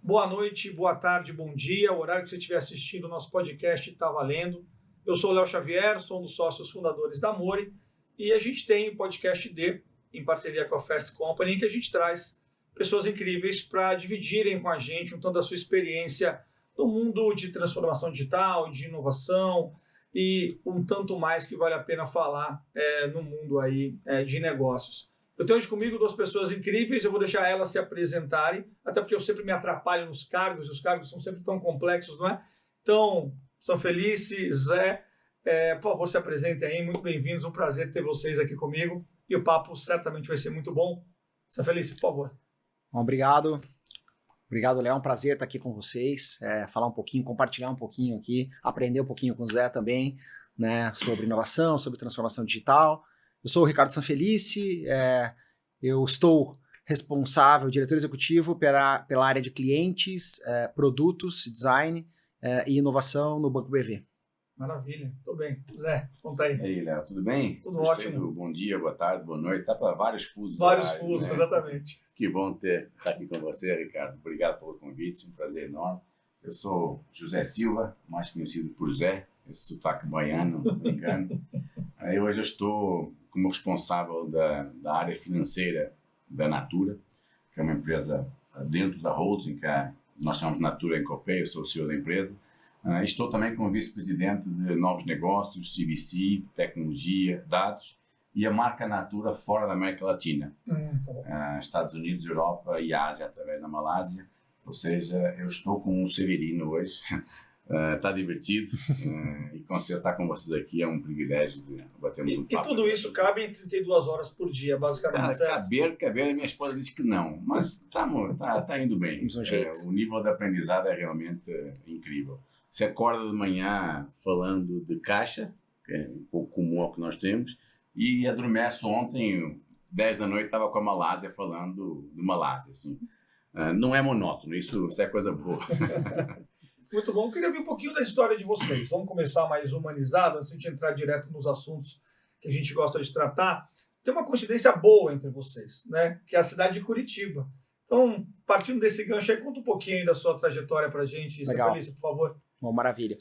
boa noite, boa tarde, bom dia. O horário que você estiver assistindo o nosso podcast está valendo. Eu sou o Léo Xavier, sou um dos sócios fundadores da Mori e a gente tem o Podcast D, em parceria com a Fast Company, em que a gente traz pessoas incríveis para dividirem com a gente um tanto da sua experiência no mundo de transformação digital, de inovação e um tanto mais que vale a pena falar no mundo aí de negócios. Eu tenho hoje comigo duas pessoas incríveis, eu vou deixar elas se apresentarem, até porque eu sempre me atrapalho nos cargos, e os cargos são sempre tão complexos, não é? Então, Sanfelice, Zé, por favor, se apresentem aí, muito bem-vindos, um prazer ter vocês aqui comigo, e o papo certamente vai ser muito bom. Sanfelice, por favor. Bom, obrigado. Obrigado, Léo, é um prazer estar aqui com vocês, falar um pouquinho, compartilhar um pouquinho aqui, aprender um pouquinho com o Zé também, né, sobre inovação, sobre transformação digital. Eu sou o Ricardo Sanfelice, eu estou responsável, diretor executivo pela área de clientes, produtos, design e inovação no Banco BV. Maravilha, tô bem. Zé, conta aí. E aí, Léo, tudo bem? Tudo ótimo. Bom dia, boa tarde, boa noite. Tá para vários fusos. Vários fusos, né? Exatamente. Que bom estar aqui com você, Ricardo. Obrigado pelo convite, um prazer enorme. Eu sou José Silva, mais conhecido por Zé, esse sotaque baiano, americano. Hoje eu estou como responsável da área financeira da Natura, que é uma empresa dentro da holding, que nós chamamos Natura Encopay, eu sou o CEO da empresa. Estou também como vice-presidente de novos negócios, CVC, tecnologia, dados e a marca Natura fora da América Latina, Estados Unidos, Europa e Ásia, através da Malásia. Ou seja, eu estou com um Severino hoje, está divertido e com certeza estar com vocês aqui é um privilégio de batermos um papo. E tudo isso cabe em 32 horas por dia, basicamente, certo? Caber, a minha esposa disse que não, mas tá indo bem. O nível de aprendizado é realmente incrível. Você acorda de manhã falando de caixa, que é um pouco comum ao que nós temos, e adormece ontem, 10 da noite, estava com a Malásia falando de Malásia. Assim. Não é monótono, isso é coisa boa. Muito bom. Eu queria ver um pouquinho da história de vocês. Vamos começar mais humanizado, antes de entrar direto nos assuntos que a gente gosta de tratar. Tem uma coincidência boa entre vocês, né? Que é a cidade de Curitiba. Então, partindo desse gancho aí, conta um pouquinho da sua trajetória para a gente, Sanfelice, por favor. Bom, maravilha.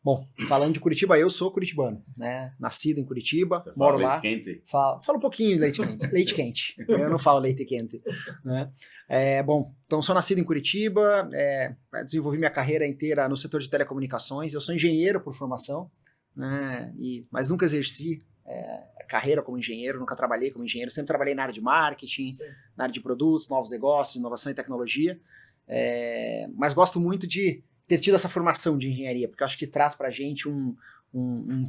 Bom, falando de Curitiba, eu sou curitibano, né? Nascido em Curitiba, Você moro fala lá. Leite quente? Falo um pouquinho de leite quente. Leite quente. Eu não falo leite quente, né? Bom, então sou nascido em Curitiba, desenvolvi minha carreira inteira no setor de telecomunicações. Eu sou engenheiro por formação, né? Mas nunca exerci carreira como engenheiro, nunca trabalhei como engenheiro. Sempre trabalhei na área de marketing, Sim. na área de produtos, novos negócios, inovação e tecnologia. Mas gosto muito de ter tido essa formação de engenharia, porque eu acho que traz pra gente um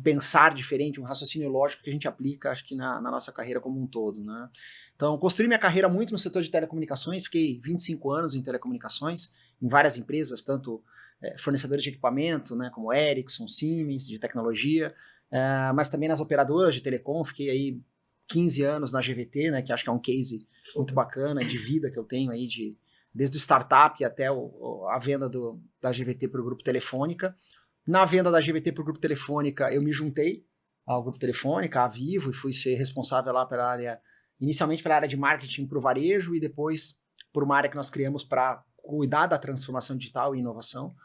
pensar diferente, um raciocínio lógico que a gente aplica, acho que na nossa carreira como um todo, né? Então, construí minha carreira muito no setor de telecomunicações, fiquei 25 anos em telecomunicações, em várias empresas, tanto fornecedores de equipamento, né, como Ericsson, Siemens, de tecnologia, mas também nas operadoras de telecom, fiquei aí 15 anos na GVT, né, que acho que é um case muito bacana de vida que eu tenho aí desde o startup até a venda da GVT para o Grupo Telefônica. Na venda da GVT para o Grupo Telefônica, eu me juntei ao Grupo Telefônica, à Vivo, e fui ser responsável lá inicialmente pela área de marketing para o varejo e depois por uma área que nós criamos para cuidar da transformação digital e inovação,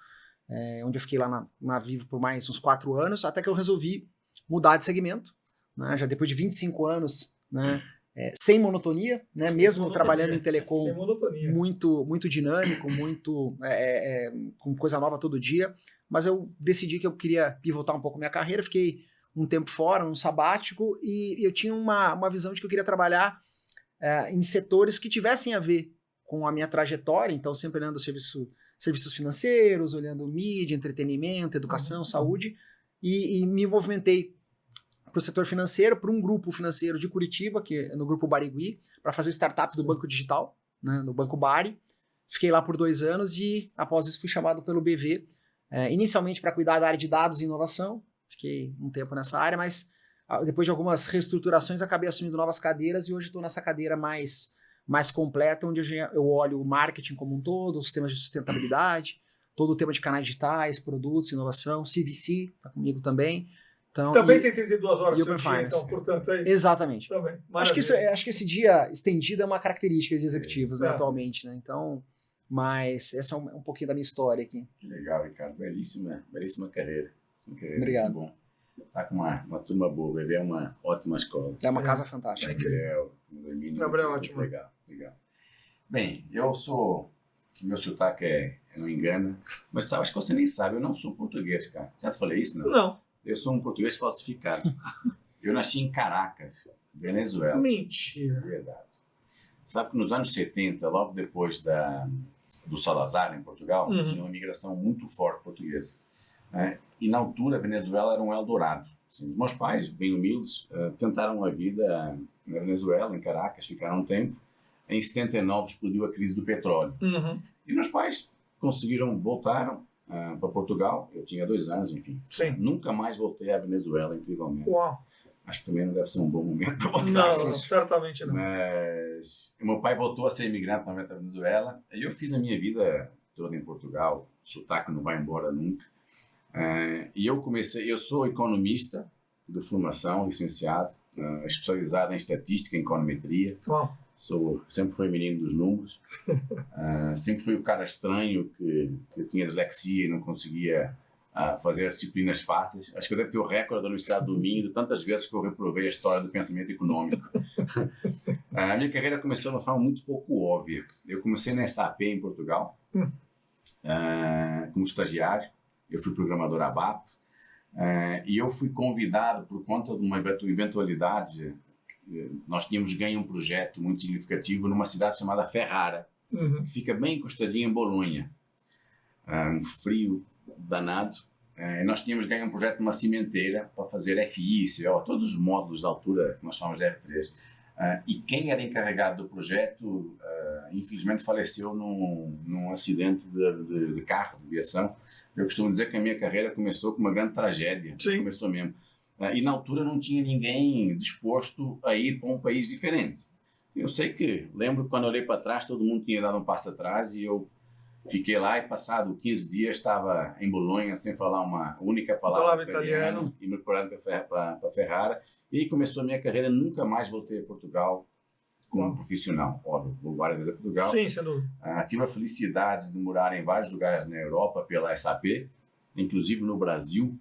onde eu fiquei lá na Vivo por mais uns 4 anos, até que eu resolvi mudar de segmento, né, já depois de 25 anos, né, sem monotonia, né? Mesmo trabalhando em telecom, muito, muito dinâmico, muito com coisa nova todo dia, mas eu decidi que eu queria pivotar um pouco minha carreira, fiquei um tempo fora, um sabático, e eu tinha uma visão de que eu queria trabalhar em setores que tivessem a ver com a minha trajetória, então sempre olhando serviços financeiros, olhando mídia, entretenimento, educação, saúde, e me movimentei para o setor financeiro, para um grupo financeiro de Curitiba, que é no Grupo Barigui, para fazer o startup do Banco Digital, né, no Banco Bari. Fiquei lá por 2 anos e, após isso, fui chamado pelo BV, inicialmente para cuidar da área de dados e inovação. Fiquei um tempo nessa área, mas depois de algumas reestruturações, acabei assumindo novas cadeiras e hoje estou nessa cadeira mais completa, onde eu olho o marketing como um todo, os temas de sustentabilidade, todo o tema de canais digitais, produtos, inovação, CVC, está comigo também. Então, também tem 32 horas do seu dia, então, portanto, é isso. Exatamente. Também. Acho que esse dia estendido é uma característica de executivos, né, atualmente. Né? Então, Mas essa é um pouquinho da minha história aqui. Que legal, Ricardo. Belíssima carreira. Obrigado. Muito bom. Tá com uma turma boa, vai ver, é uma ótima escola. É uma casa fantástica. Gabriel é ótimo. Legal. Bem, meu sotaque não engana, mas sabe, acho que você nem sabe, eu não sou português, cara. Já te falei isso, não? Não. Eu sou um português falsificado. Eu nasci em Caracas, Venezuela. Mentira. Verdade. Sabe que nos anos 70, logo depois do Salazar em Portugal, tinha uma migração muito forte portuguesa. E na altura a Venezuela era um Eldorado. Assim, os meus pais, bem humildes, tentaram a vida na Venezuela, em Caracas, ficaram um tempo. Em 79 explodiu a crise do petróleo. E meus pais voltaram para Portugal. Eu tinha 2 anos, enfim. Sim. Nunca mais voltei à Venezuela, incrivelmente. Uau. Acho que também não deve ser um bom momento para voltar. Não, certamente não. Mas meu pai voltou a ser imigrante na Venezuela. E eu fiz a minha vida toda em Portugal. O sotaque não vai embora nunca. E eu sou economista de formação, licenciado, especializado em estatística, em econometria. Uau. Sempre fui menino dos números. Sempre fui o cara estranho que tinha dislexia e não conseguia fazer as disciplinas fáceis. Acho que eu devo ter o recorde da Universidade do Minho de tantas vezes que eu reprovei a história do pensamento econômico. A minha carreira começou de uma forma muito pouco óbvia. Eu comecei na SAP em Portugal, como estagiário. Eu fui programador ABAP. E eu fui convidado por conta de uma eventualidade. Nós tínhamos ganho um projeto muito significativo numa cidade chamada Ferrara, que fica bem encostadinha em Bolonha. Um frio danado. Nós tínhamos ganho um projeto numa cimenteira para fazer FI, CO, todos os módulos da altura que nós chamamos de R3. E quem era encarregado do projeto, infelizmente, faleceu num acidente de carro, de aviação. Eu costumo dizer que a minha carreira começou com uma grande tragédia. Sim. Começou mesmo. E na altura não tinha ninguém disposto a ir para um país diferente. Eu sei que, lembro quando eu olhei para trás, todo mundo tinha dado um passo atrás e eu fiquei lá e passado 15 dias estava em Bolonha sem falar uma única palavra italiana e me preparando para Ferrara. E aí começou a minha carreira, nunca mais voltei a Portugal como profissional. Óbvio, vou várias vezes a Portugal. Sim, sem dúvida. Tive a felicidade de morar em vários lugares na Europa pela SAP, inclusive no Brasil.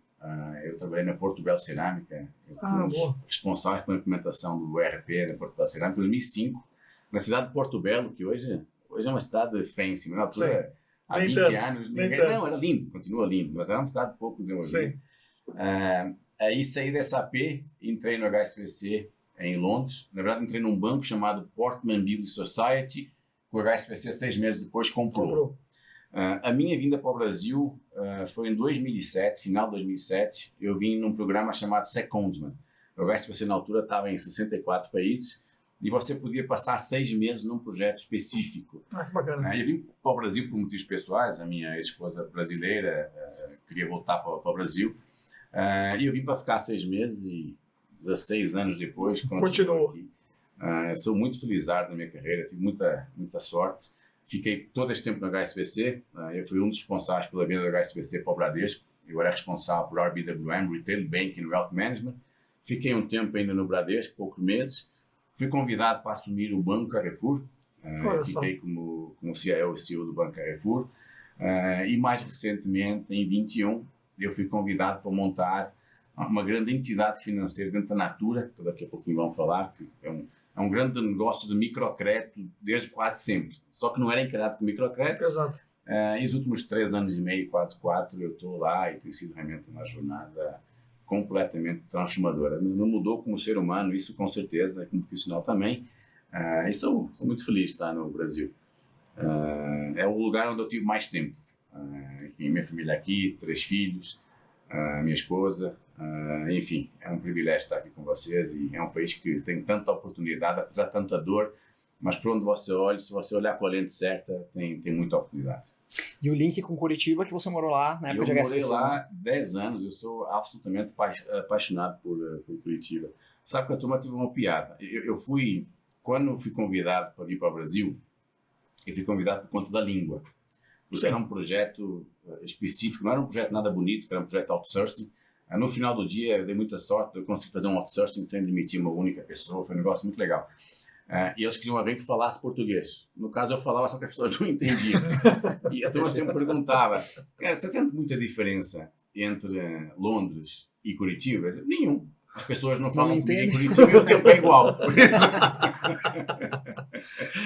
Eu trabalhei na Porto Belo Cerâmica. Eu fui responsável pela implementação do ERP na Porto Belo Cerâmica em 2005, na cidade de Porto Belo, que hoje é uma cidade fancy, mas na altura, há 20 anos, não, era lindo, continua lindo, mas era uma cidade pouco desenvolvida. Aí saí da SAP, entrei no HSBC em Londres. Na verdade, entrei num banco chamado Portman Building Society, que o HSBC 6 meses depois comprou. A minha vinda para o Brasil foi em 2007, final de 2007. Eu vim num programa chamado Secondment. O HSBC na altura estava em 64 países e você podia passar 6 meses num projeto específico. Que bacana. Eu vim para o Brasil por motivos pessoais. A minha ex-esposa brasileira queria voltar para o Brasil. E eu vim para ficar 6 meses e 16 anos depois continuo aqui. Sou muito felizardo na minha carreira, tive muita sorte. Fiquei todo este tempo no HSBC. Eu fui um dos responsáveis pela venda do HSBC para o Bradesco. Eu era responsável por RBWM, Retail Banking and Wealth Management. Fiquei um tempo ainda no Bradesco, poucos meses. Fui convidado para assumir o Banco Carrefour. Fiquei como CIO e CEO do Banco Carrefour. E mais recentemente, em 21, eu fui convidado para montar uma grande entidade financeira dentro da Natura, que daqui a pouquinho vamos falar, que é um grande negócio de microcrédito desde quase sempre. Só que não era encarado como microcrédito. Exato. E os últimos 3 anos e meio, quase 4, eu estou lá e tem sido realmente uma jornada completamente transformadora. Não mudou como ser humano, isso com certeza, como profissional também. E sou muito feliz de estar no Brasil. É o lugar onde eu tive mais tempo. Enfim, minha família aqui, 3 filhos, minha esposa. Enfim, é um privilégio estar aqui com vocês e é um país que tem tanta oportunidade, apesar de tanta dor, mas por onde você olha, se você olhar com a lente certa, tem muita oportunidade. E o link com Curitiba, que você morou lá na época de HSBC? Eu morei lá 10 anos, eu sou absolutamente apaixonado por Curitiba. Sabe que a turma teve uma piada. Quando fui convidado para vir para o Brasil, eu fui convidado por conta da língua. Porque era um projeto específico, não era um projeto nada bonito, era um projeto outsourcing. No final do dia, eu dei muita sorte, eu consegui fazer um outsourcing sem demitir uma única pessoa, foi um negócio muito legal. E eles queriam alguém que falasse português. No caso, eu falava, só que as pessoas não entendiam. E a turma sempre perguntava, cara, você sente muita diferença entre Londres e Curitiba? Eu disse, nenhum. As pessoas não falam comigo em Curitiba e o tempo é igual.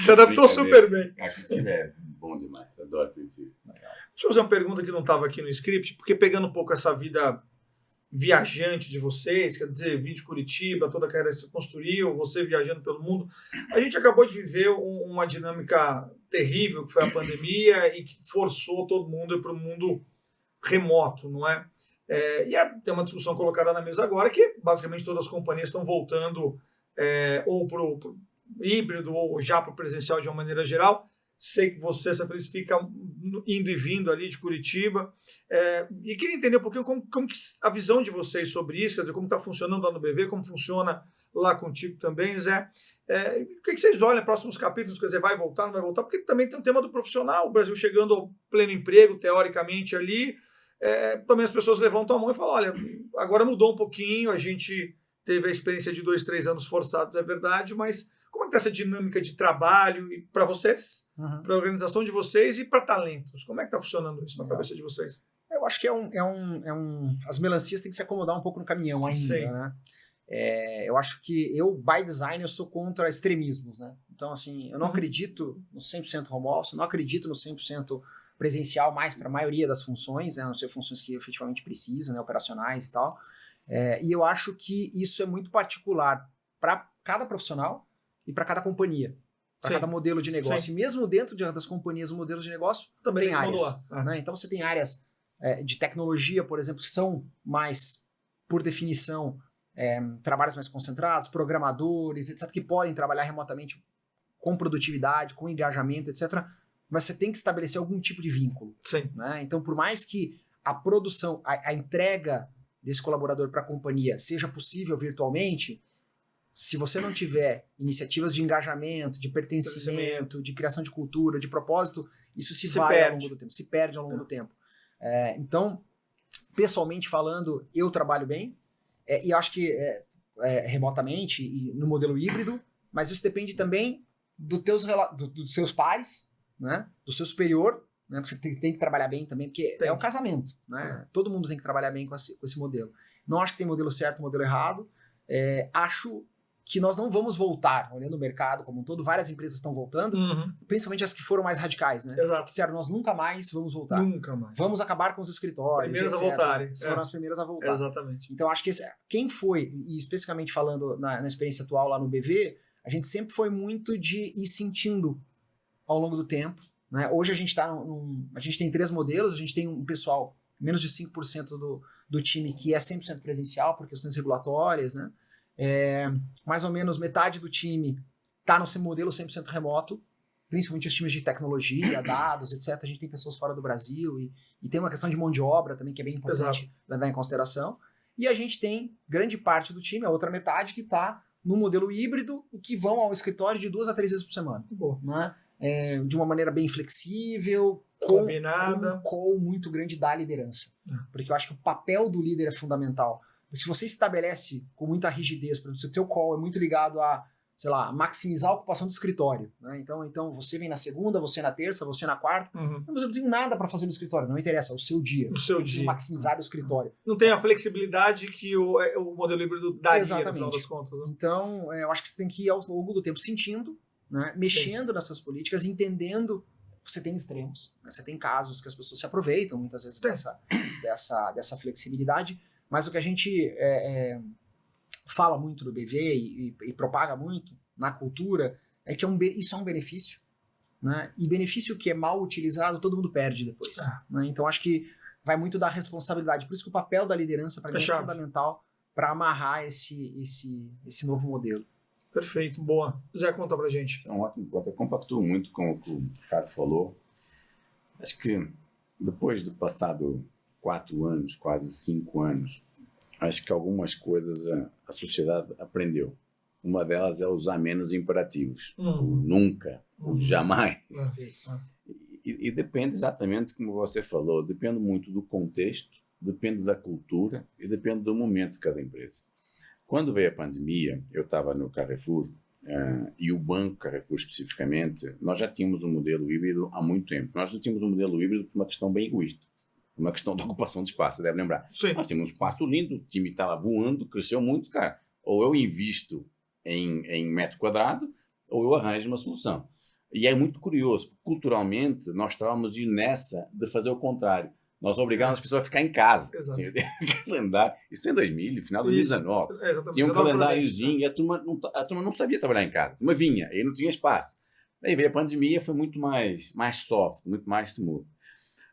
Se adaptou super bem. A Curitiba é bom demais. Adoro Curitiba. Deixa eu fazer uma pergunta que não estava aqui no script, porque pegando um pouco essa vida viajante de vocês, quer dizer, vim de Curitiba, toda a carreira que você construiu, você viajando pelo mundo, a gente acabou de viver uma dinâmica terrível, que foi a pandemia, e que forçou todo mundo a ir para o mundo remoto, não é? Tem uma discussão colocada na mesa agora que basicamente todas as companhias estão voltando ou para o híbrido ou já para o presencial de uma maneira geral. Sei que você, Feliz, fica indo e vindo ali de Curitiba. E queria entender um pouquinho como que a visão de vocês sobre isso, quer dizer, como está funcionando lá no BV, como funciona lá contigo também, Zé. O que vocês olham nos próximos capítulos, quer dizer, vai voltar, não vai voltar? Porque também tem o tema do profissional, o Brasil chegando ao pleno emprego, teoricamente, ali. Também as pessoas levantam a mão e falam, olha, agora mudou um pouquinho, a gente teve a experiência de 2, 3 anos forçados, é verdade, mas como é que está essa dinâmica de trabalho para vocês, para a organização de vocês e para talentos? Como é que está funcionando isso na cabeça de vocês? Eu acho que as melancias têm que se acomodar um pouco no caminhão ainda, Sim. Né? Eu acho que by design, eu sou contra extremismos, né? Então, assim, eu não acredito no 100% home office, não acredito no 100% presencial mais para a maioria das funções, né? A não ser funções que efetivamente precisam, né? Operacionais e tal. E eu acho que isso é muito particular para cada profissional e para cada companhia, para cada modelo de negócio. Sim. E mesmo dentro das companhias, os modelos de negócio também tem áreas. Né? Então você tem áreas de tecnologia, por exemplo, que são mais, por definição, trabalhos mais concentrados, programadores, etc., que podem trabalhar remotamente com produtividade, com engajamento, etc., mas você tem que estabelecer algum tipo de vínculo. Sim. Né? Então, por mais que a produção, a entrega desse colaborador para a companhia seja possível virtualmente, se você não tiver iniciativas de engajamento, de pertencimento, de criação de cultura, de propósito, isso se vai ao longo do tempo, se perde ao longo do tempo. Então, pessoalmente falando, eu trabalho bem, e acho que remotamente e no modelo híbrido, mas isso depende também dos seus pares, né? Do seu superior, né? Porque você tem que trabalhar bem também, porque é um casamento, né? Todo mundo tem que trabalhar bem com esse modelo. Não acho que tem modelo certo, modelo errado. Acho que nós não vamos voltar, olhando o mercado como um todo, várias empresas estão voltando, principalmente as que foram mais radicais, né? Exato. Disseram, nós nunca mais vamos voltar. Nunca mais. Vamos acabar com os escritórios, primeiras a voltarem. Foram as primeiras a voltar. Exatamente. Então, acho que quem foi, e especificamente falando na experiência atual lá no BV, a gente sempre foi muito de ir sentindo ao longo do tempo. Né? Hoje a gente a gente tem 3 modelos, a gente tem um pessoal, menos de 5% do time que é 100% presencial por questões regulatórias, né? Mais ou menos metade do time está no seu modelo 100% remoto, principalmente os times de tecnologia, dados, etc. A gente tem pessoas fora do Brasil e tem uma questão de mão de obra também que é bem importante levar em consideração. E a gente tem grande parte do time, a outra metade, que está no modelo híbrido e que vão ao escritório de 2 a 3 vezes por semana. Né? De uma maneira bem flexível, combinada, com um call muito grande da liderança. Porque eu acho que o papel do líder é fundamental. Porque se você estabelece com muita rigidez, por exemplo, se o teu call é muito ligado a, sei lá, maximizar a ocupação do escritório, né? Então você vem na segunda, você na terça, você na quarta, mas eu não tenho nada para fazer no escritório, não interessa, é o seu dia. O seu dia. Maximizar o escritório. Não tem a flexibilidade que o modelo híbrido daria, no final das contas. Né? Então, eu acho que você tem que ir ao longo do tempo sentindo, né? Mexendo nessas políticas, entendendo. Você tem extremos, né? Você tem casos que as pessoas se aproveitam muitas vezes dessa flexibilidade, mas o que a gente fala muito do BV e propaga muito na cultura é que isso é um benefício, né? E benefício que é mal utilizado, todo mundo perde depois. Né? Então acho que vai muito da responsabilidade. Por isso que o papel da liderança para mim é fundamental para amarrar esse novo modelo. Perfeito, boa. Zé, conta pra gente. Isso é um ótimo ponto. Eu compactuo muito com o que o Ricardo falou. Acho que depois do passado 4 anos, quase 5 anos, acho que algumas coisas a sociedade aprendeu. Uma delas é usar menos imperativos. O nunca, o jamais. E depende exatamente como você falou, depende muito do contexto, depende da cultura e depende do momento de cada empresa. Quando veio a pandemia, eu estava no Carrefour e o Banco Carrefour especificamente, nós já tínhamos um modelo híbrido há muito tempo. Nós não tínhamos um modelo híbrido por uma questão bem egoísta, por uma questão de ocupação de espaço, você deve lembrar. Sim. Nós tínhamos um espaço lindo, o time estava voando, cresceu muito, cara. Ou eu invisto em metro quadrado, ou eu arranjo uma solução. E é muito curioso, porque culturalmente nós estávamos nessa de fazer o contrário. Nós obrigávamos as pessoas a ficar em casa. Exato. Assim, calendário. Isso em 2000, final de 2019. Exatamente. Tinha um 19 calendáriozinho e a turma não sabia trabalhar em casa. Uma vinha, aí não tinha espaço. Aí veio a pandemia, foi muito mais soft, muito mais smooth.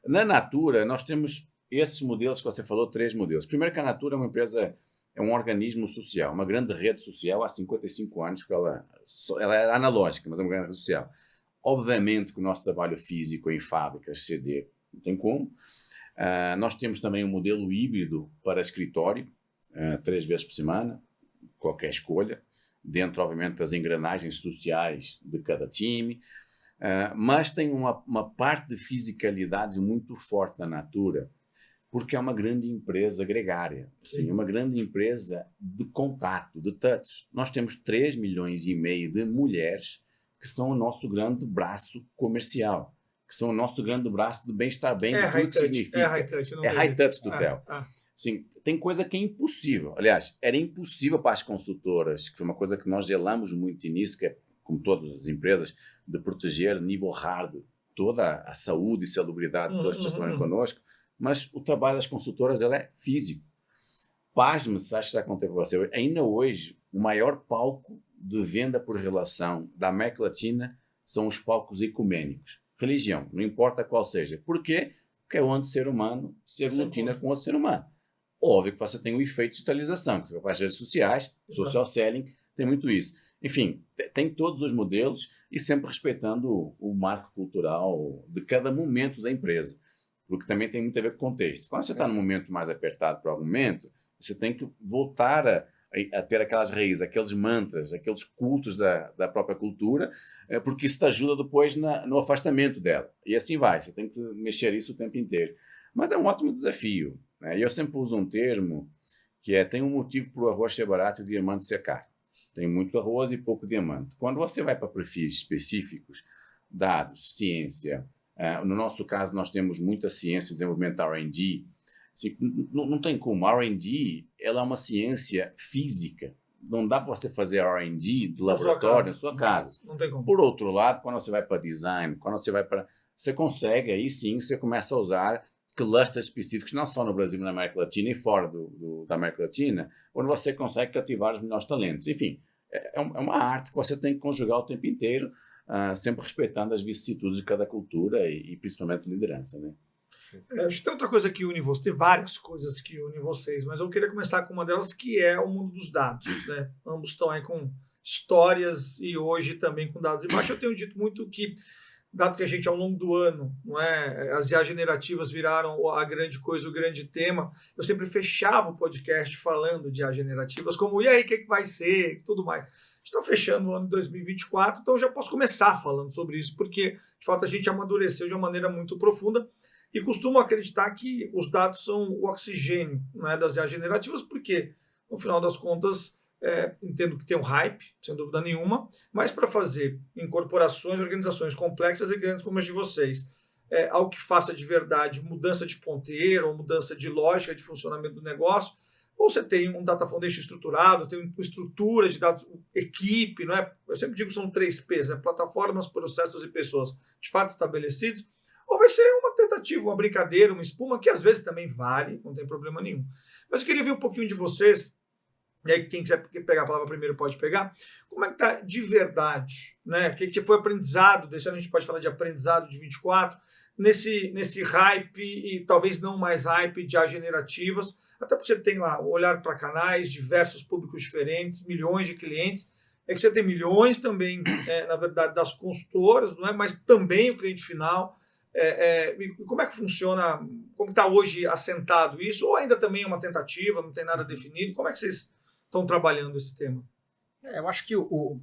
Na Natura, nós temos esses modelos que você falou, 3 modelos. Primeiro que a Natura é uma empresa, é um organismo social, uma grande rede social há 55 anos, que ela é analógica, mas é uma grande rede social. Obviamente que o nosso trabalho físico em fábricas, CD, não tem como. Nós temos também um modelo híbrido para escritório, 3 vezes por semana, qualquer escolha, dentro, obviamente, das engrenagens sociais de cada time, mas tem uma parte de fisicalidade muito forte na Natura, porque é uma grande empresa gregária, sim, uma grande empresa de contato, de touch. Nós temos 3,5 milhões de mulheres que são o nosso grande braço comercial, que são o nosso grande braço de bem-estar bem, de tudo que significa. É high touch. É high touch do Theo. Sim, tem coisa que é impossível. Aliás, era impossível para as consultoras, que foi uma coisa que nós zelamos muito nisso, que é, como todas as empresas, de proteger nível hard toda a saúde e salubridade de todas as pessoas que trabalham connosco, mas o trabalho das consultoras ele é físico. Pasme, se acha que acontece com você. Ainda hoje, o maior palco de venda por relação da América Latina são os palcos ecumênicos. Religião, não importa qual seja. Por quê? Porque é onde o ser humano se aglutina com outro ser humano. Óbvio que você tem o efeito de digitalização, que você vai para as redes sociais, social selling, tem muito isso. Enfim, tem todos os modelos e sempre respeitando o marco cultural de cada momento da empresa, porque também tem muito a ver com o contexto. Quando você está num momento mais apertado para algum momento, você tem que voltar a ter aquelas raízes, aqueles mantras, aqueles cultos da própria cultura, porque isso te ajuda depois no afastamento dela. E assim vai, você tem que mexer isso o tempo inteiro. Mas é um ótimo desafio, né? E eu sempre uso um termo que tem um motivo para o arroz ser barato e o diamante ser caro. Tem muito arroz e pouco diamante. Quando você vai para perfis específicos, dados, ciência, no nosso caso nós temos muita ciência, desenvolvimento R&D. Assim, não tem como. A R&D ela é uma ciência física. Não dá para você fazer R&D de laboratório na sua casa. Não tem como. Por outro lado, quando você vai para design, quando você vai para... Você consegue, aí sim, você começa a usar clusters específicos, não só no Brasil, na América Latina e fora da América Latina, onde você consegue cativar os melhores talentos. Enfim, é uma arte que você tem que conjugar o tempo inteiro, sempre respeitando as vicissitudes de cada cultura e principalmente liderança, né? Acho que tem outra coisa que une vocês, tem várias coisas que unem vocês, mas eu queria começar com uma delas que é o mundo dos dados, né? Ambos estão aí com histórias e hoje também com dados. Embaixo eu tenho dito muito que, dado que a gente ao longo do ano, não é, as IA generativas viraram a grande coisa, o grande tema, eu sempre fechava o podcast falando de IA generativas, como e aí, o que vai ser, e tudo mais. Está fechando o ano de 2024, então eu já posso começar falando sobre isso, porque, de fato, a gente amadureceu de uma maneira muito profunda. E costumo acreditar que os dados são o oxigênio, né, das IA generativas, porque, no final das contas, entendo que tem um hype, sem dúvida nenhuma, mas para fazer incorporações, organizações complexas e grandes como as de vocês, algo que faça de verdade mudança de ponteiro, ou mudança de lógica de funcionamento do negócio, ou você tem um data foundation estruturado, tem uma estrutura de dados, equipe, não é? Eu sempre digo que são 3 P's, né? Plataformas, processos e pessoas de fato estabelecidos, ou vai ser uma tentativa, uma brincadeira, uma espuma, que às vezes também vale, não tem problema nenhum. Mas eu queria ver um pouquinho de vocês, e aí quem quiser pegar a palavra primeiro pode pegar, como é que está de verdade, né? O que foi aprendizado, desse ano a gente pode falar de aprendizado de 24, nesse hype, e talvez não mais hype de IA generativas, até porque você tem lá olhar para canais, diversos públicos diferentes, milhões de clientes, que você tem milhões também, na verdade, das consultoras, não é? Mas também o cliente final. Como é que funciona, como está hoje assentado isso, ou ainda também é uma tentativa, não tem nada definido? Como é que vocês estão trabalhando esse tema? Eu acho que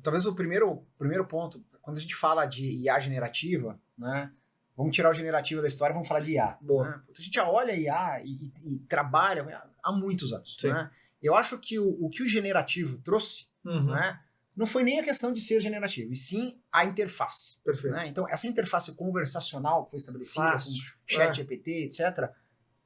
talvez o primeiro ponto, quando a gente fala de IA generativa, né, vamos tirar o generativo da história e vamos falar de IA. Boa. Né? A gente já olha IA e trabalha há muitos anos. Né? Eu acho que o que o generativo trouxe, né, não foi nem a questão de ser generativo, e sim a interface. Perfeito. Né? Então, essa interface conversacional que foi estabelecida Fácil. com ChatGPT, etc.,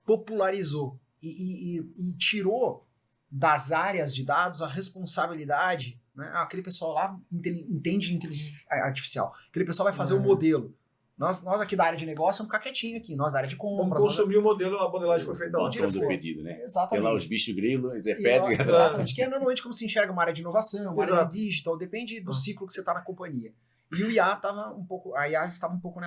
popularizou e tirou das áreas de dados a responsabilidade, né? Aquele pessoal lá entende inteligência artificial. Aquele pessoal vai fazer o modelo. Nós aqui da área de negócio vamos ficar quietinho aqui. Nós da área de compras. Vamos consumir o modelo, a modelagem foi feita lá. O do pedido, né? Exatamente. Tem lá os bichos grilos, eles pedem. Exatamente. Que é normalmente como se enxerga uma área de inovação, uma área Exato. de digital, depende do ciclo que você está na companhia. E o IA a IA estava um pouco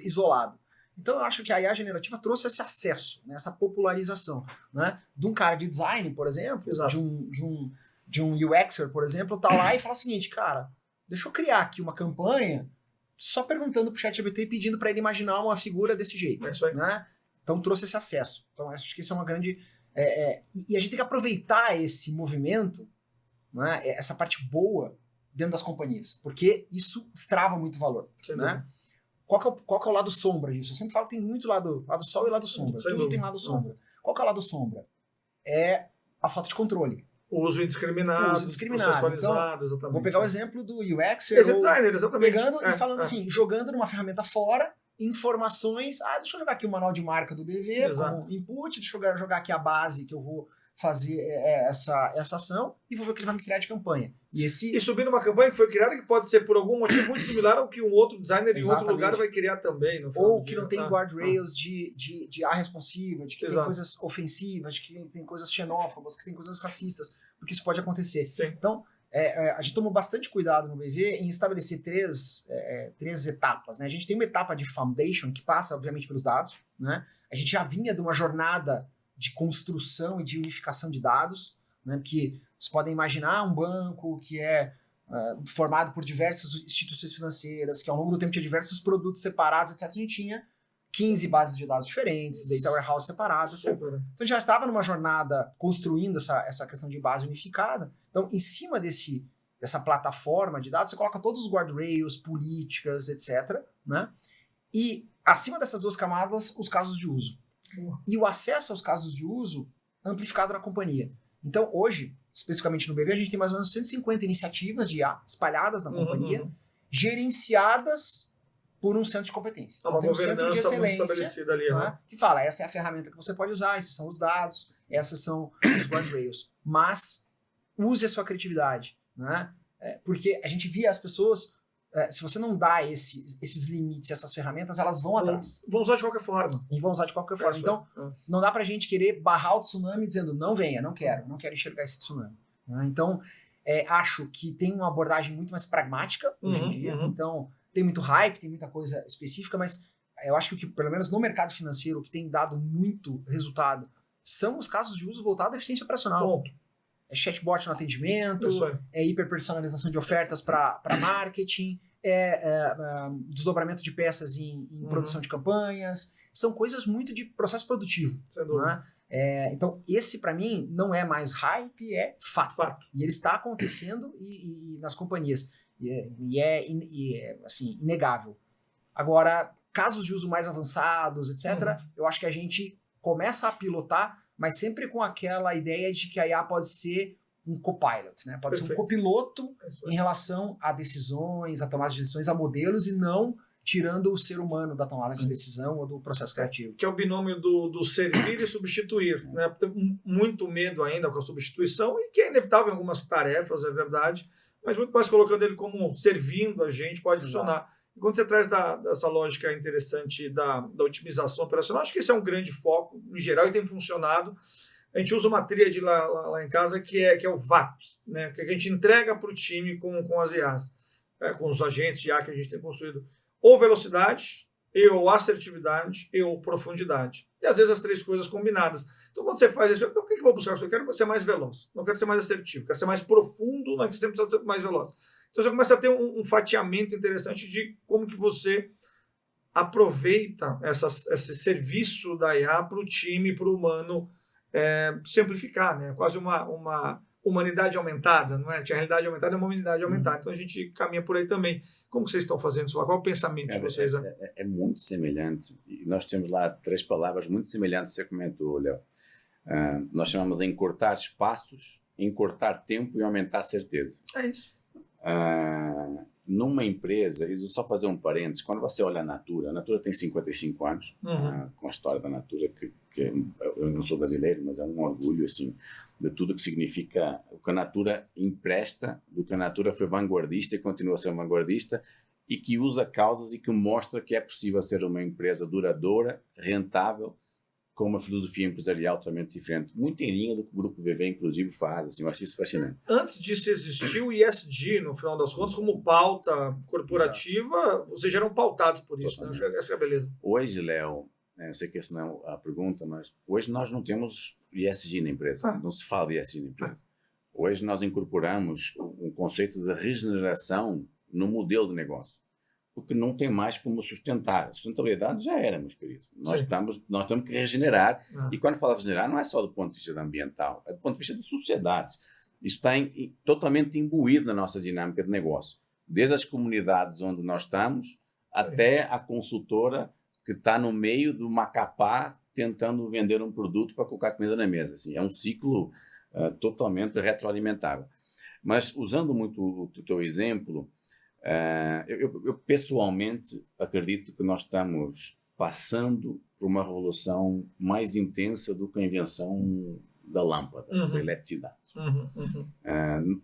isolado. Então eu acho que a IA generativa trouxe esse acesso, né, essa popularização, né, de um cara de design, por exemplo, de um UXer, por exemplo, tá lá e fala o seguinte, cara, deixa eu criar aqui uma campanha só perguntando pro ChatGPT e pedindo para ele imaginar uma figura desse jeito. É isso aí. Né? Então trouxe esse acesso. Então acho que isso é uma grande... E a gente tem que aproveitar esse movimento, né, essa parte boa dentro das companhias, porque isso extrava muito valor. Né? Qual que é o lado sombra disso? Eu sempre falo que tem muito lado sol e lado sombra. Tudo tem lado sombra. Qual que é o lado sombra? É a falta de controle. O uso indiscriminado, processualizado, então, exatamente. Vou pegar o exemplo do UX. Esse designer, exatamente. Pegando e falando assim, jogando numa ferramenta fora, informações. Deixa eu jogar aqui o manual de marca do BV como input, deixa eu jogar aqui a base que eu vou fazer essa ação e vou ver o que ele vai me criar de campanha. E subir numa campanha que foi criada que pode ser por algum motivo muito similar ao que um outro designer em outro lugar vai criar também. Ou que não tem guardrails de A responsiva, de que tem coisas ofensivas, de que tem coisas xenófobas, que tem coisas racistas, porque isso pode acontecer. Sim. Então, a gente tomou bastante cuidado no BV em estabelecer três etapas. Né? A gente tem uma etapa de foundation, que passa, obviamente, pelos dados. Né? A gente já vinha de uma jornada de construção e de unificação de dados, né? Porque vocês podem imaginar um banco que é formado por diversas instituições financeiras, que ao longo do tempo tinha diversos produtos separados, etc. A gente tinha 15 bases de dados diferentes, data warehouse separados, etc. Então a gente já estava numa jornada construindo essa questão de base unificada. Então, em cima dessa plataforma de dados, você coloca todos os guardrails, políticas, etc. Né? E acima dessas duas camadas, os casos de uso. E o acesso aos casos de uso amplificado na companhia. Então, hoje, especificamente no BV, a gente tem mais ou menos 150 iniciativas de IA espalhadas na companhia, gerenciadas por um centro de competência. Então, tem um centro de excelência ali, né, que fala, essa é a ferramenta que você pode usar, esses são os dados, essas são os guardrails. Mas use a sua criatividade. Né? Porque a gente via as pessoas... se você não dá esses limites, essas ferramentas, elas vão atrás. Vão usar de qualquer forma. E vão usar de qualquer forma. Então, não dá pra gente querer barrar o tsunami dizendo, não venha, não quero enxergar esse tsunami. Então, acho que tem uma abordagem muito mais pragmática hoje em dia. Então, tem muito hype, tem muita coisa específica, mas eu acho que, pelo menos no mercado financeiro, o que tem dado muito resultado são os casos de uso voltado à eficiência operacional. Ponto. É chatbot no atendimento, é hiperpersonalização de ofertas para marketing, desdobramento de peças em produção de campanhas. São coisas muito de processo produtivo. Né? Então, esse para mim não é mais hype, é fato. E ele está acontecendo e nas companhias. E é assim, inegável. Agora, casos de uso mais avançados, etc., eu acho que a gente começa a pilotar, mas sempre com aquela ideia de que a IA pode ser um copilot, né? Pode ser um copiloto em relação a decisões, a tomada de decisões, a modelos, e não tirando o ser humano da tomada de decisão ou do processo criativo. Que é o binômio do servir e substituir. Né? Tem muito medo ainda com a substituição, e que é inevitável em algumas tarefas, é verdade, mas muito mais colocando ele como servindo a gente pode funcionar. E quando você traz dessa lógica interessante da otimização operacional, acho que esse é um grande foco em geral e tem funcionado. A gente usa uma tríade lá em casa que é o VAP, né? Que a gente entrega para o time com as IAs, com os agentes de IA que a gente tem construído. Ou velocidade, ou assertividade, ou profundidade. E às vezes as três coisas combinadas. Então quando você faz isso, então, o que eu vou buscar? Eu quero ser mais veloz, não quero ser mais assertivo, quero ser mais profundo, não é que você precisa ser mais veloz. Então você começa a ter um fatiamento interessante de como que você aproveita esse serviço da IA para o time, para o humano simplificar, né? Quase uma humanidade aumentada, não é? A realidade aumentada é uma humanidade aumentada. Então a gente caminha por aí também. Como vocês estão fazendo isso lá? Qual é o pensamento de vocês? É muito semelhante. E nós temos lá 3 palavras muito semelhantes que você comentou, Léo. Nós chamamos em encurtar espaços encurtar tempo e aumentar a certeza. É isso. Numa empresa, e só fazer um parênteses, quando você olha a Natura tem 55 anos, com a história da Natura, que eu não sou brasileiro, mas é um orgulho, assim, de tudo que significa o que a Natura empresta, do que a Natura foi vanguardista e continua a ser vanguardista, e que usa causas e que mostra que é possível ser uma empresa duradoura, rentável, com uma filosofia empresarial totalmente diferente. Muito em linha do que o Grupo VV, inclusive, faz. Assim, eu acho isso fascinante. Antes disso existir o ESG, no final das contas, como pauta corporativa, Exato. Vocês já eram pautados por isso, né? Essa é a beleza. Hoje, Léo, eu sei que essa não é a pergunta, mas hoje nós não temos ESG na empresa. Não se fala de ESG na empresa. Hoje nós incorporamos um conceito de regeneração no modelo de negócio, porque não tem mais como sustentar. A sustentabilidade já era, meus queridos. Nós temos que regenerar. E quando falo regenerar, não é só do ponto de vista ambiental, é do ponto de vista de sociedades. Isso está totalmente imbuído na nossa dinâmica de negócio. Desde as comunidades onde nós estamos, até a consultora que está no meio do Macapá tentando vender um produto para colocar comida na mesa. Assim, é um ciclo totalmente retroalimentável. Mas, usando muito o teu exemplo, eu pessoalmente acredito que nós estamos passando por uma revolução mais intensa do que a invenção da lâmpada, da eletricidade.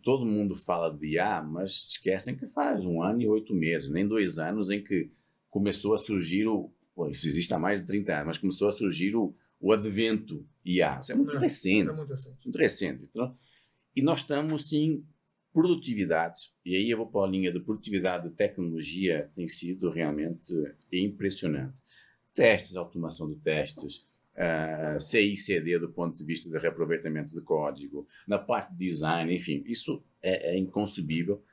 Todo mundo fala de IA, mas esquecem que faz 1 ano e 8 meses, nem 2 anos, em que começou a surgir isso existe há mais de 30 anos, mas começou a surgir o advento IA. Isso é muito recente. É muito recente. Então, e nós estamos, sim, produtividades, e aí eu vou para a linha de produtividade de tecnologia, tem sido realmente impressionante. Testes, automação de testes, CI/CD do ponto de vista de reaproveitamento de código, na parte de design, enfim, isso é inconcebível.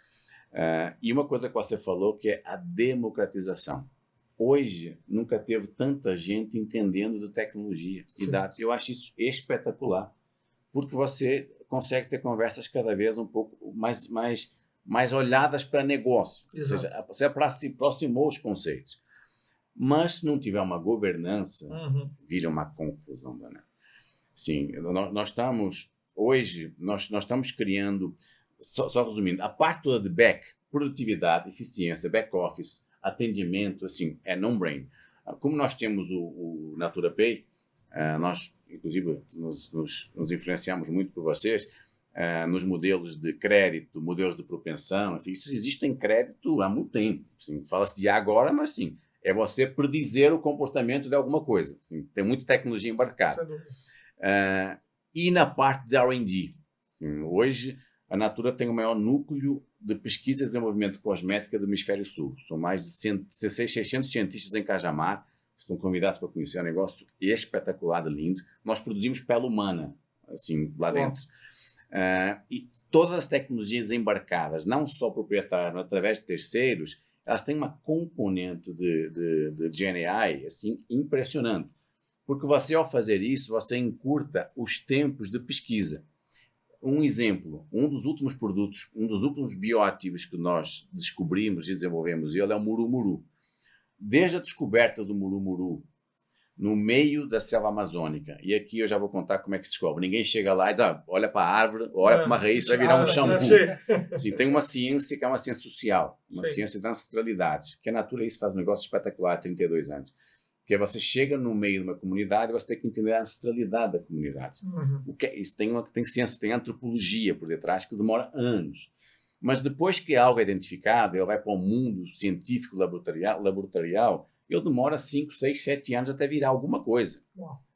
E uma coisa que você falou, que é a democratização. Hoje, nunca teve tanta gente entendendo de tecnologia e dados. Eu acho isso espetacular, porque você consegue ter conversas cada vez um pouco mais olhadas para negócio. Exato. Ou seja, você se aproximou os conceitos. Mas se não tiver uma governança, vira uma confusão danada. Sim, nós estamos, hoje, nós estamos criando, só resumindo, a parte toda de produtividade, eficiência, back-office, atendimento, assim, é non-brain. Como nós temos o Natura Pay, nós, inclusive, nos influenciamos muito por vocês, nos modelos de crédito, modelos de propensão, enfim, isso existe em crédito há muito tempo. Assim, fala-se de agora, mas sim, é você predizer o comportamento de alguma coisa. Assim, tem muita tecnologia embarcada. E na parte de R&D, assim, hoje a Natura tem o maior núcleo de pesquisa e desenvolvimento de cosmética do Hemisfério Sul. São mais de 600 cientistas em Cajamar, estão convidados para conhecer o negócio espetacular, lindo. Nós produzimos pele humana, assim, lá dentro. E todas as tecnologias embarcadas, não só proprietárias, mas através de terceiros, elas têm uma componente de GenAI, assim, impressionante. Porque você, ao fazer isso, você encurta os tempos de pesquisa. Um exemplo, um dos últimos produtos, um dos últimos bioativos que nós descobrimos e desenvolvemos, ele é o murumuru. Desde a descoberta do murumuru, no meio da selva amazônica, e aqui eu já vou contar como é que se descobre. Ninguém chega lá e diz, olha para a árvore, olha para uma raiz, vai virar um shampoo. Assim, tem uma ciência que é uma ciência social, uma ciência da ancestralidade, que a Natura isso faz um negócio espetacular há 32 anos. Porque você chega no meio de uma comunidade e você tem que entender a ancestralidade da comunidade. O que é isso? Tem ciência, tem antropologia por detrás que demora anos. Mas depois que algo é identificado, ele vai para o mundo científico laboratorial, ele demora 5, 6, 7 anos até virar alguma coisa.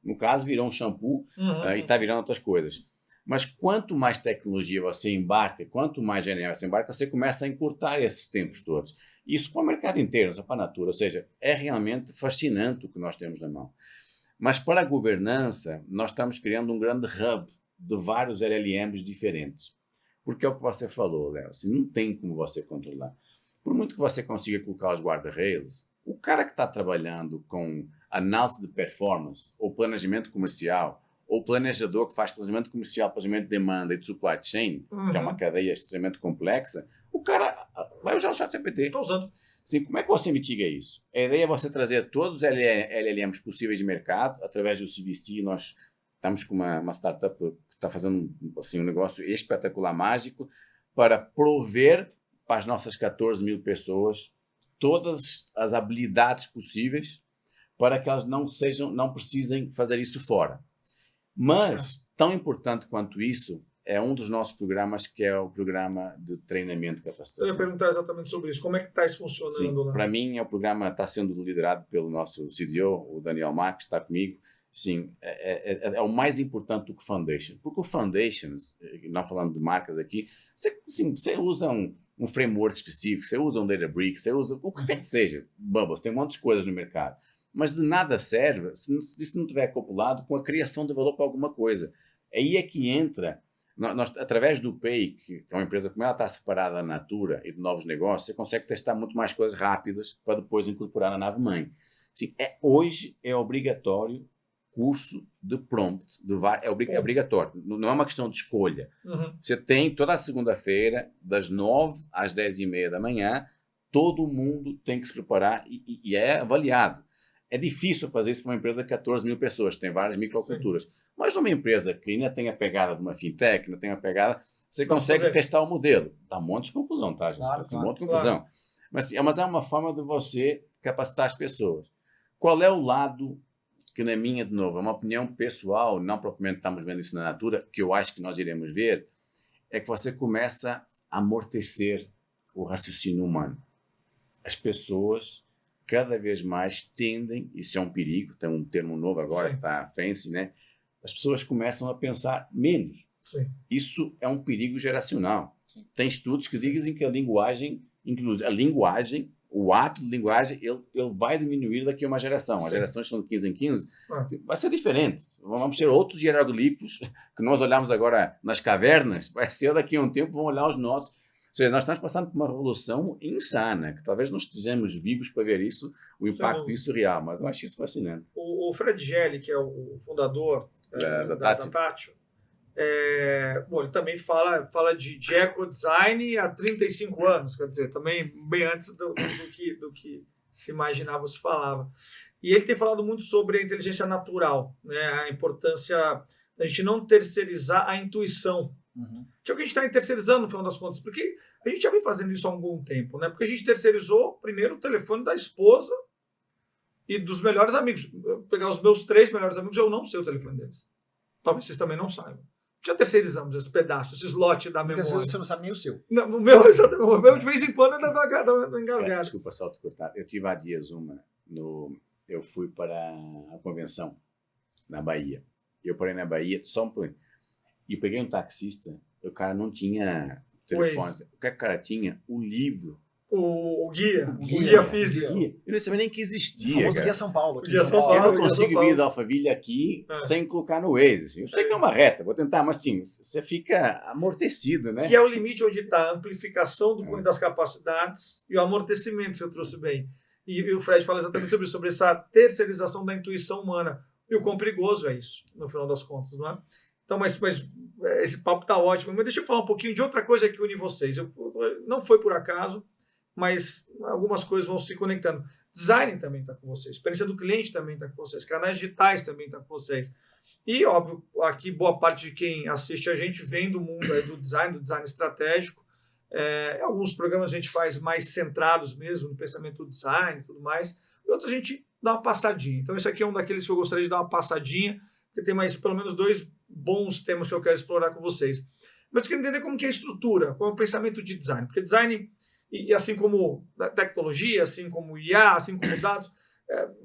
No caso, virou um shampoo e está virando outras coisas. Mas quanto mais tecnologia você embarca, quanto mais GNL você embarca, você começa a encurtar esses tempos todos. Isso para o mercado inteiro, não só para a Natura. Ou seja, é realmente fascinante o que nós temos na mão. Mas para a governança, nós estamos criando um grande hub de vários LLMs diferentes. Porque é o que você falou, Léo. Assim, não tem como você controlar. Por muito que você consiga colocar os guarda-reis, o cara que está trabalhando com análise de performance, ou planejamento comercial, ou planejador que faz planejamento comercial, planejamento de demanda e de supply chain, que é uma cadeia extremamente complexa, o cara vai usar o ChatGPT. Estou usando. Sim, como é que você mitiga isso? A ideia é você trazer todos os LLMs possíveis de mercado, através do CVC. Nós estamos com uma startup que está fazendo assim, um negócio espetacular, mágico, para prover para as nossas 14 mil pessoas todas as habilidades possíveis para que elas não precisem fazer isso fora. Mas, tão importante quanto isso, é um dos nossos programas, que é o programa de treinamento e capacitação. Eu ia perguntar exatamente sobre isso. Como é que está isso funcionando? Sim, para mim, o programa está sendo liderado pelo nosso CDO, o Daniel Marques, está comigo. Sim, é o mais importante do que o Foundation. Porque o Foundation, não falando de marcas aqui, você usa um framework específico, você usa um Databricks, você usa o que quer que seja, Bubbles, tem um monte de coisas no mercado. Mas de nada serve se isso não estiver acoplado com a criação de valor para alguma coisa. Aí é que entra, nós, através do Pay, que é uma empresa como ela está separada da Natura e de novos negócios, você consegue testar muito mais coisas rápidas para depois incorporar na nave-mãe. Sim, hoje é obrigatório curso de prompt, é obrigatório, não é uma questão de escolha. Você tem toda a segunda-feira, das 9 às 10h30 da manhã, todo mundo tem que se preparar e é avaliado. É difícil fazer isso para uma empresa de 14 mil pessoas, tem várias microculturas. Sim. Mas numa empresa que ainda tem a pegada de uma fintech, ainda tem a pegada, você consegue testar o modelo. Dá um monte de confusão, tá, gente? Claro, um monte de confusão. Mas é uma forma de você capacitar as pessoas. Qual é o lado que, na minha, de novo, é uma opinião pessoal, não propriamente estamos vendo isso na Natura, que eu acho que nós iremos ver, é que você começa a amortecer o raciocínio humano. As pessoas cada vez mais tendem, isso é um perigo, tem um termo novo agora, que está fancy, né? As pessoas começam a pensar menos. Sim. Isso é um perigo geracional. Sim. Tem estudos que dizem que a linguagem, inclusive o ato de linguagem, ele vai diminuir daqui a uma geração. Sim. As gerações são de 15 em 15. Vai ser diferente. Vamos ter outros hieroglifos que nós olhamos agora nas cavernas, vai ser daqui a um tempo, vão olhar os nossos. Ou seja, nós estamos passando por uma revolução insana, que talvez não estejamos vivos para ver isso, o impacto disso real, mas eu acho isso fascinante. O Fred Gelli, que é o fundador da Tátil, ele também fala de eco-design há 35 anos, quer dizer, também bem antes do que se imaginava, se falava. E ele tem falado muito sobre a inteligência natural, né, a importância da gente não terceirizar a intuição. Que é o que a gente está terceirizando, no final das contas, porque a gente já vem fazendo isso há algum tempo, né? Porque a gente terceirizou primeiro o telefone da esposa e dos melhores amigos. Eu pegar os meus 3 melhores amigos, eu não sei o telefone deles. Talvez vocês também não saibam. Já terceirizamos esse pedaço, esse slot da memória. Você não sabe nem o seu. Não, o meu, de vez em quando, ainda estou engasgado. Desculpa só te cortar. Eu tive há dias eu fui para a convenção na Bahia. Eu parei na Bahia, só um pouquinho. E eu peguei um taxista, o cara não tinha telefone. O que o cara tinha? O livro. O guia físico. Eu não sabia nem que existia. O famoso Guia São Paulo. Eu não consigo vir da Alphaville aqui sem colocar no Waze. Assim. Eu sei que é uma reta, vou tentar, mas assim, você fica amortecido, né? Que é o limite onde está a amplificação das capacidades e o amortecimento, que você trouxe bem. E o Fred fala exatamente sobre essa terceirização da intuição humana. E o quão perigoso é isso, no final das contas, não é? Então, mas esse papo está ótimo. Mas deixa eu falar um pouquinho de outra coisa que une vocês. Não foi por acaso, mas algumas coisas vão se conectando. Design também está com vocês. Experiência do cliente também está com vocês. Canais digitais também está com vocês. E, óbvio, aqui boa parte de quem assiste a gente vem do mundo do design estratégico. Alguns programas a gente faz mais centrados mesmo no pensamento do design e tudo mais. E outros a gente dá uma passadinha. Então, esse aqui é um daqueles que eu gostaria de dar uma passadinha, porque tem mais pelo menos 2 bons temas que eu quero explorar com vocês. Mas eu quero entender como que é a estrutura, qual é o pensamento de design. Porque design, e assim como tecnologia, assim como IA, assim como dados,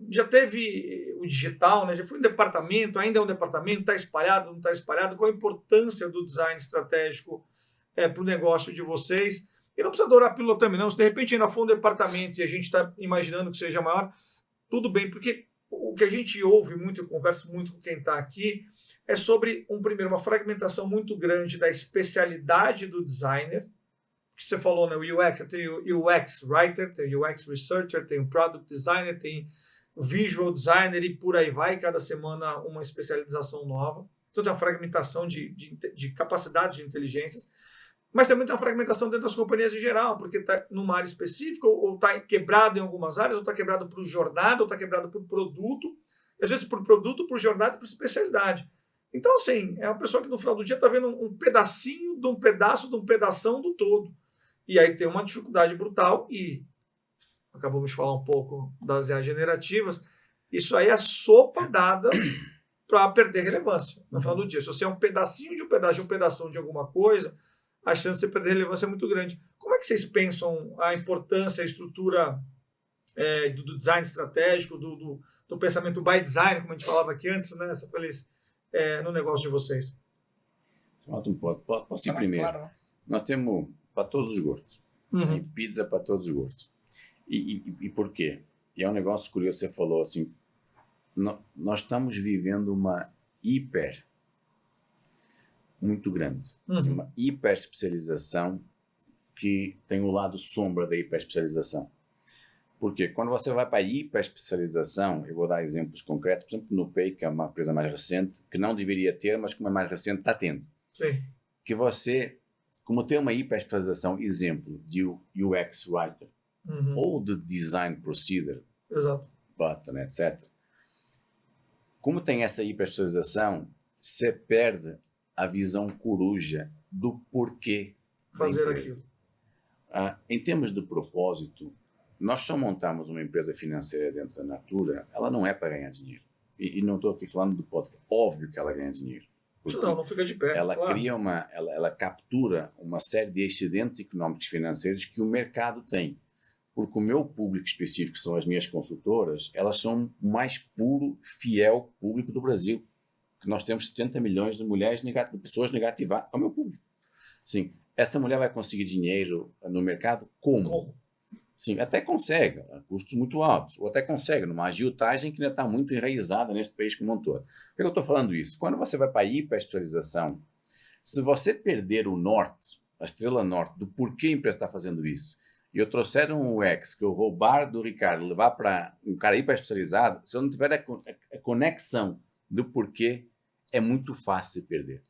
já teve o digital, né? Já foi um departamento, ainda é um departamento, está espalhado, não está espalhado. Qual a importância do design estratégico para o negócio de vocês? E não precisa adorar a pílula também, não. Se de repente ainda for um departamento e a gente está imaginando que seja maior, tudo bem, porque o que a gente ouve muito, eu converso muito com quem está aqui, é sobre, uma fragmentação muito grande da especialidade do designer, que você falou, né? O UX, tem o UX Writer, tem o UX Researcher, tem o Product Designer, tem o Visual Designer e por aí vai, cada semana uma especialização nova. Então tem uma fragmentação de capacidades de inteligências, mas também tem uma fragmentação dentro das companhias em geral, porque está numa área específica, ou está quebrado em algumas áreas, ou está quebrado por jornada, ou está quebrado por produto, às vezes por produto, por jornada e por especialidade. Então, assim, é uma pessoa que no final do dia está vendo um pedacinho de um pedaço de um pedação do todo. E aí tem uma dificuldade brutal e acabamos de falar um pouco das IA generativas. Isso aí é sopa dada para perder relevância no final do dia. Se você é um pedacinho de um pedaço de um pedação de alguma coisa, a chance de você perder relevância é muito grande. Como é que vocês pensam a importância, a estrutura do design estratégico, do pensamento by design, como a gente falava aqui antes, né, essa feliz, no negócio de vocês? Posso ir primeiro? Claro. Nós temos para todos os gostos. Uhum. Tem pizza para todos os gostos. E por quê? E é um negócio curioso, você falou assim, nós estamos vivendo uma muito grande. Assim, uma hiper especialização que tem o lado sombra da hiper especialização. Porque quando você vai para a hiper especialização, eu vou dar exemplos concretos, por exemplo, no Pay, que é uma empresa mais recente, que não deveria ter, mas como é mais recente, está tendo. Sim. Que você, como tem uma hiper especialização, exemplo, de UX Writer, ou de Design Procedure, Exato. Button, etc. Como tem essa hiper especialização, você perde a visão coruja do porquê fazer aquilo. Em termos de propósito, nós só montamos uma empresa financeira dentro da Natura, ela não é para ganhar dinheiro. E não estou aqui falando do podcast. Óbvio que ela ganha dinheiro. Não fica de pé. Ela claro. cria ela captura uma série de excedentes económicos e financeiros que o mercado tem. Porque o meu público específico, que são as minhas consultoras, elas são o mais puro, fiel público do Brasil. Que nós temos 70 milhões de mulheres, de pessoas negativadas. É o meu público. Sim, essa mulher vai conseguir dinheiro no mercado? Como? Sim, até consegue, a custos muito altos. Ou até consegue, numa agiotagem que ainda está muito enraizada neste país como um todo. Por que eu estou falando isso? Quando você vai para a hiperespecialização, se você perder o norte, a estrela norte, do porquê a empresa está fazendo isso, e eu trouxer um UX que eu roubar do Ricardo, levar para um cara hiper especializado, se eu não tiver a conexão do porquê, é muito fácil perder.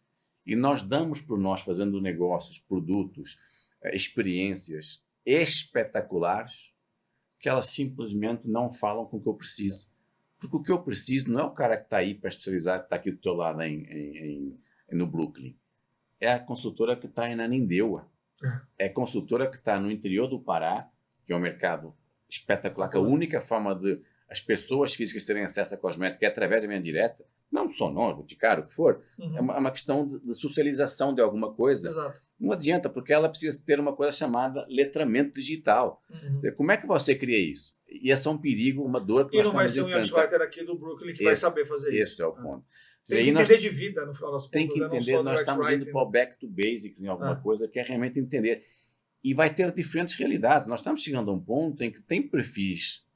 E nós damos por nós fazendo negócios, produtos, experiências espetaculares, que elas simplesmente não falam com o que eu preciso. Porque o que eu preciso não é o cara que está hiper especializado, que está aqui do teu lado no Brooklyn. É a consultora que está em Ananindeua. É a consultora que está no interior do Pará, que é um mercado espetacular, que a única forma de as pessoas físicas terem acesso a cosmética é através da venda direta, não só nós, Boticário, o que for. É uma questão de socialização de alguma coisa. Exato. Não adianta, porque ela precisa ter uma coisa chamada letramento digital. Como é que você cria isso? E esse é um perigo, uma dor que e nós não vai estamos ser um enfrentando. UX-Writer aqui do Brooklyn que vai saber fazer isso. Esse é o ponto. Tem que entender de vida, no final das contas. Tem que entender, nós estamos indo para o back to basics em alguma coisa, que é realmente entender. E vai ter diferentes realidades. Nós estamos chegando a um ponto em que tem perfis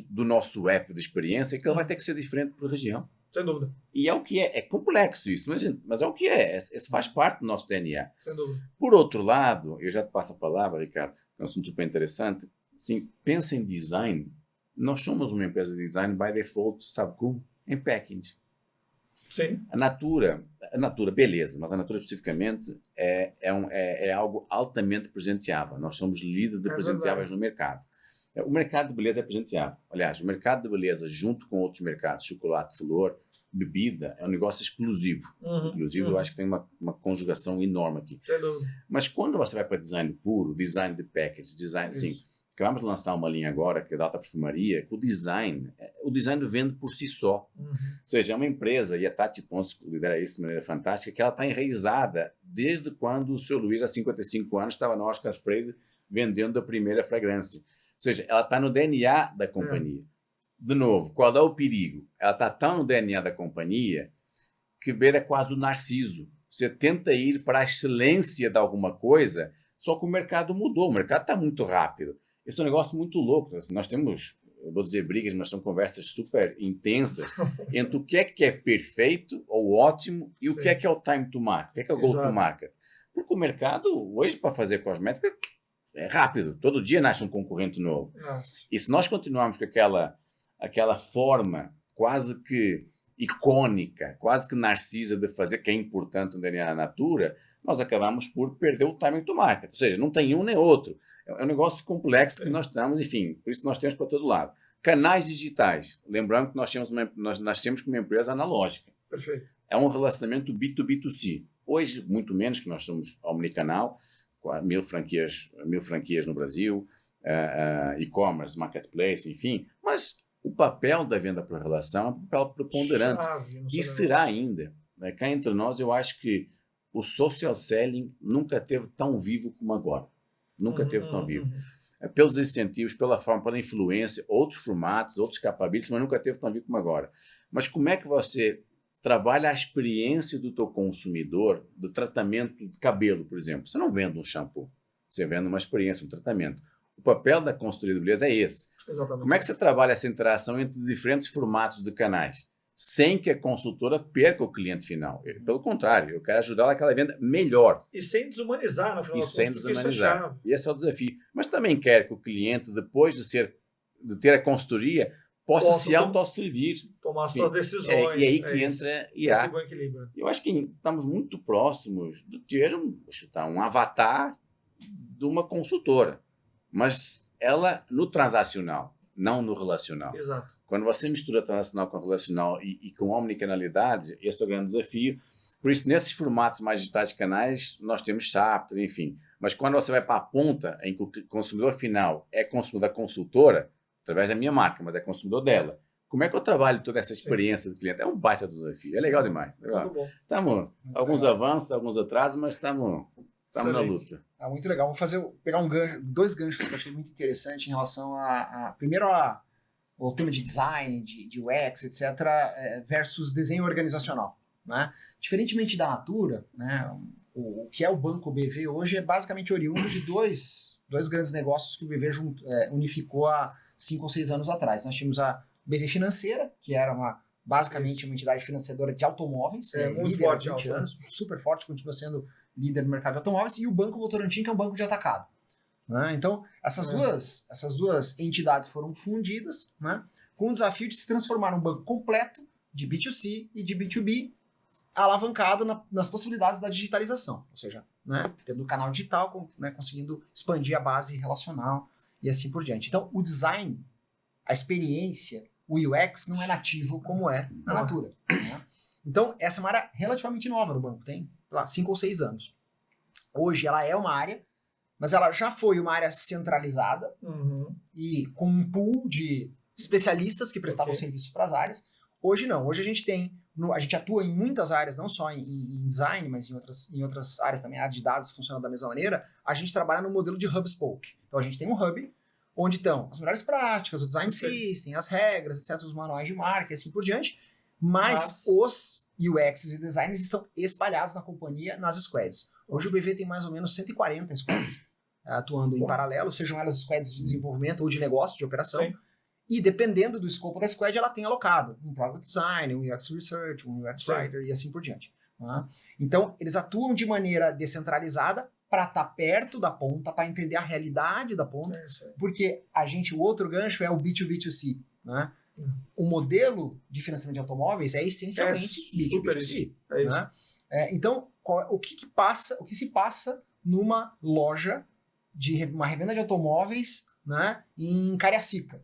do nosso app de experiência que ele vai ter que ser diferente por região. Sem dúvida. E é o que é. É complexo isso, mas é o que é. Esse faz parte do nosso DNA. Sem dúvida. Por outro lado, eu já te passo a palavra, Ricardo, é um assunto super interessante. Sim, pensa em design. Nós somos uma empresa de design by default, sabe como? Em packaging. Sim. A Natura, beleza, mas a Natura especificamente é algo altamente presenteável. Nós somos líder de presenteáveis no mercado. O mercado de beleza é presenteável. Aliás, o mercado de beleza, junto com outros mercados, chocolate, flor, bebida, é um negócio explosivo. Inclusive, eu acho que tem uma conjugação enorme aqui. Sem dúvida. Mas quando você vai para design puro, design de package, design, assim, acabamos de lançar uma linha agora, que é da alta perfumaria, que o design vende por si só. Ou seja, é uma empresa, e a Tati Ponce lidera isso de maneira fantástica, que ela está enraizada desde quando o Sr. Luiz, há 55 anos, estava na Oscar Freire vendendo a primeira fragrância. Ou seja, ela está no DNA da companhia. De novo, qual é o perigo? Ela está tão no DNA da companhia que beira quase o narciso. Você tenta ir para a excelência de alguma coisa, só que o mercado mudou, o mercado está muito rápido. Esse é um negócio muito louco. Assim, nós temos, eu vou dizer brigas, mas são conversas super intensas entre o que é perfeito ou ótimo e o que é o time to market, o que é o go to market. Porque o mercado, hoje, para fazer cosmética, é rápido. Todo dia nasce um concorrente novo. E se nós continuarmos com aquela forma quase que icônica, quase que narcisa de fazer, que é importante no DNA da Natura, nós acabamos por perder o timing do market. Ou seja, não tem um nem outro. É um negócio complexo que nós estamos, enfim, por isso nós temos para todo lado. Canais digitais. Lembrando que nós nascemos como uma empresa analógica. Perfeito. É um relacionamento B2B2C. Hoje, muito menos, que nós somos omnicanal, com 1.000 franquias no Brasil, e-commerce, marketplace, enfim. Mas o papel da venda por relação é um papel preponderante. E será ainda. Cá entre nós, eu acho que o social selling nunca teve tão vivo como agora. Nunca teve tão vivo. Pelos incentivos, pela forma, pela influência, outros formatos, outros capabilities, mas nunca teve tão vivo como agora. Mas como é que você trabalha a experiência do teu consumidor do tratamento de cabelo, por exemplo? Você não vende um shampoo, você vende uma experiência, um tratamento. O papel da consultoria de beleza é esse. Exatamente. Como é que você trabalha essa interação entre diferentes formatos de canais, sem que a consultora perca o cliente final? Pelo contrário, eu quero ajudá-la a que ela venda melhor. E sem desumanizar, no final E das sem contas, desumanizar. E esse é o desafio. Mas também quero que o cliente, depois de ter a consultoria, possa se autosservir. Tomar suas decisões. E aí que entra esse bom equilíbrio. Eu acho que estamos muito próximos de ter um avatar de uma consultora. Mas ela no transacional, não no relacional. Exato. Quando você mistura transacional com relacional e com omnicanalidade, esse é o grande desafio. Por isso, nesses formatos mais digitais de canais, nós temos chapter, enfim. Mas quando você vai para a ponta, em que o consumidor final é consumidor da consultora, através da minha marca, mas é consumidor dela, como é que eu trabalho toda essa experiência do cliente? É um baita desafio. É legal demais. Legal. Muito bom. Estamos alguns avanços, alguns atrasos, mas estamos na luta. Muito legal. Vou pegar dois ganchos que eu achei muito interessante em relação primeiro ao tema de design, de UX, etc., versus desenho organizacional. Né? Diferentemente da Natura, né, o que é o Banco BV hoje é basicamente oriundo de dois grandes negócios que o BV unificou há 5 ou 6 anos atrás. Nós tínhamos a BV Financeira, que era basicamente uma entidade financiadora de automóveis, muito forte, há 20 anos, super forte, continua sendo líder no mercado de automóveis, e o Banco Votorantim, que é um banco de atacado. Né? Então, essas duas entidades foram fundidas, né, com o desafio de se transformar num banco completo de B2C e de B2B, alavancado nas possibilidades da digitalização, ou seja, né, tendo o canal digital, né, conseguindo expandir a base relacional e assim por diante. Então, o design, a experiência, o UX não é nativo como é na Natura. Né? Então, essa é uma área relativamente nova no banco, tem 5 ou 6 anos. Hoje ela é uma área, mas ela já foi uma área centralizada e com um pool de especialistas que prestavam serviço para as áreas. Hoje não. Hoje a gente atua em muitas áreas, não só em design, mas em outras áreas também. A área de dados funciona da mesma maneira. A gente trabalha no modelo de hub spoke. Então a gente tem um hub onde estão as melhores práticas, o design system, as regras, etc., os manuais de marca e assim por diante. Mas os UXs e designers estão espalhados na companhia, nas squads. Hoje o BV tem mais ou menos 140 squads atuando em paralelo, sejam elas squads de desenvolvimento ou de negócio, de operação. Sim. E dependendo do escopo da squad, ela tem alocado um Product Design, um UX Research, um UX Writer e assim por diante. Tá? Então, eles atuam de maneira descentralizada para estar perto da ponta, para entender a realidade da ponta, porque o outro gancho é o B2B2C. Né? O modelo de financiamento de automóveis é essencialmente B2B2C. Né? Então, o que se passa numa loja de uma revenda de automóveis, né, em Cariacica?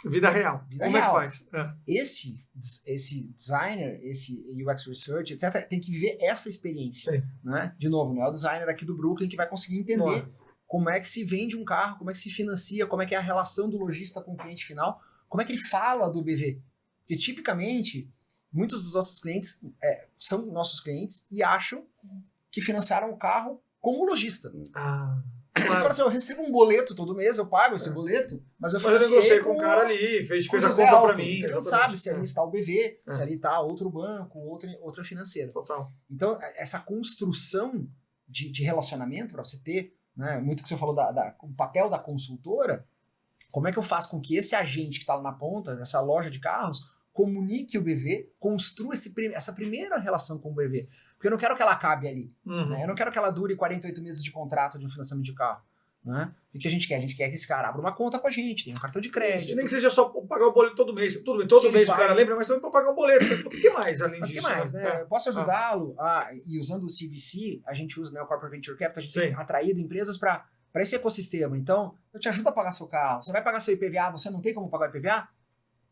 Vida real. Como real. É que faz? Esse designer, esse UX Research, etc., tem que viver essa experiência. Né? De novo, não é o designer aqui do Brooklyn que vai conseguir entender como é que se vende um carro, como é que se financia, como é que é a relação do lojista com o cliente final, como é que ele fala do BV. Porque, tipicamente, muitos dos nossos clientes são nossos clientes e acham que financiaram o carro como lojista. Ele fala assim, eu recebo um boleto todo mês, eu pago esse boleto, mas eu negociei com o cara ali, fez a conta para mim. Ele não sabe se ali está o BV, se ali está outro banco, outra financeira. Total. Então, essa construção de relacionamento, para você ter, né, muito que você falou o papel da consultora, como é que eu faço com que esse agente que está lá na ponta, essa loja de carros, comunique o BV, construa essa primeira relação com o BV. Porque eu não quero que ela acabe ali. Né? Eu não quero que ela dure 48 meses de contrato de um financiamento de carro. Né? O que a gente quer? A gente quer que esse cara abra uma conta com a gente, tenha um cartão de crédito. E nem que seja só pagar o boleto todo mês. Todo mês o cara lembra, mas também para pagar um boleto. O que mais além disso? Mas o que mais, né? Eu posso ajudá-lo e usando o CVC, a gente usa, né, o Corporate Venture Capital, a gente tem atraído empresas para esse ecossistema. Então, eu te ajudo a pagar seu carro. Você vai pagar seu IPVA, você não tem como pagar o IPVA?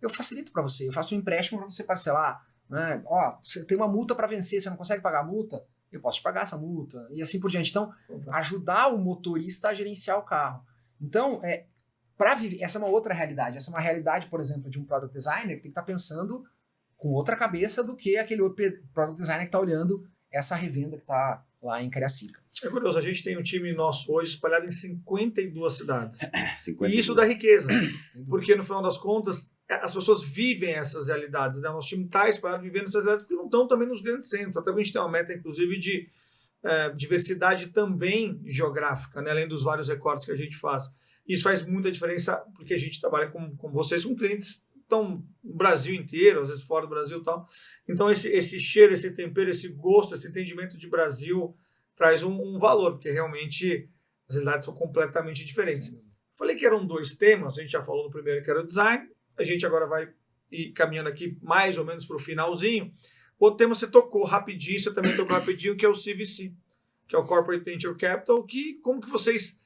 Eu facilito para você. Eu faço um empréstimo para você parcelar né? Ó, você tem uma multa para vencer, você não consegue pagar a multa? Eu posso te pagar essa multa, e assim por diante. Então, ajudar o motorista a gerenciar o carro. Então, para viver, essa é uma outra realidade. Essa é uma realidade, por exemplo, de um product designer que tem que estar pensando com outra cabeça do que aquele outro product designer que está olhando essa revenda que está lá em Cariacica. É curioso, a gente tem um time nosso hoje espalhado em 52 cidades. 52. E isso dá riqueza, porque no final das contas, as pessoas vivem essas realidades, né? O nosso time está espalhado vivendo essas realidades que não estão também nos grandes centros. Até a gente tem uma meta, inclusive, de diversidade também geográfica, né? Além dos vários recortes que a gente faz. Isso faz muita diferença, porque a gente trabalha com vocês, com clientes estão no Brasil inteiro, às vezes fora do Brasil e tal. Então, esse cheiro, esse tempero, esse gosto, esse entendimento de Brasil traz um valor, porque realmente as realidades são completamente diferentes. Sim. Falei que eram 2 temas, a gente já falou no primeiro que era o design, a gente agora vai ir caminhando aqui mais ou menos para o finalzinho. O outro tema você tocou rapidinho, você também tocou rapidinho, que é o CVC, que é o Corporate Venture Capital, que como que vocês...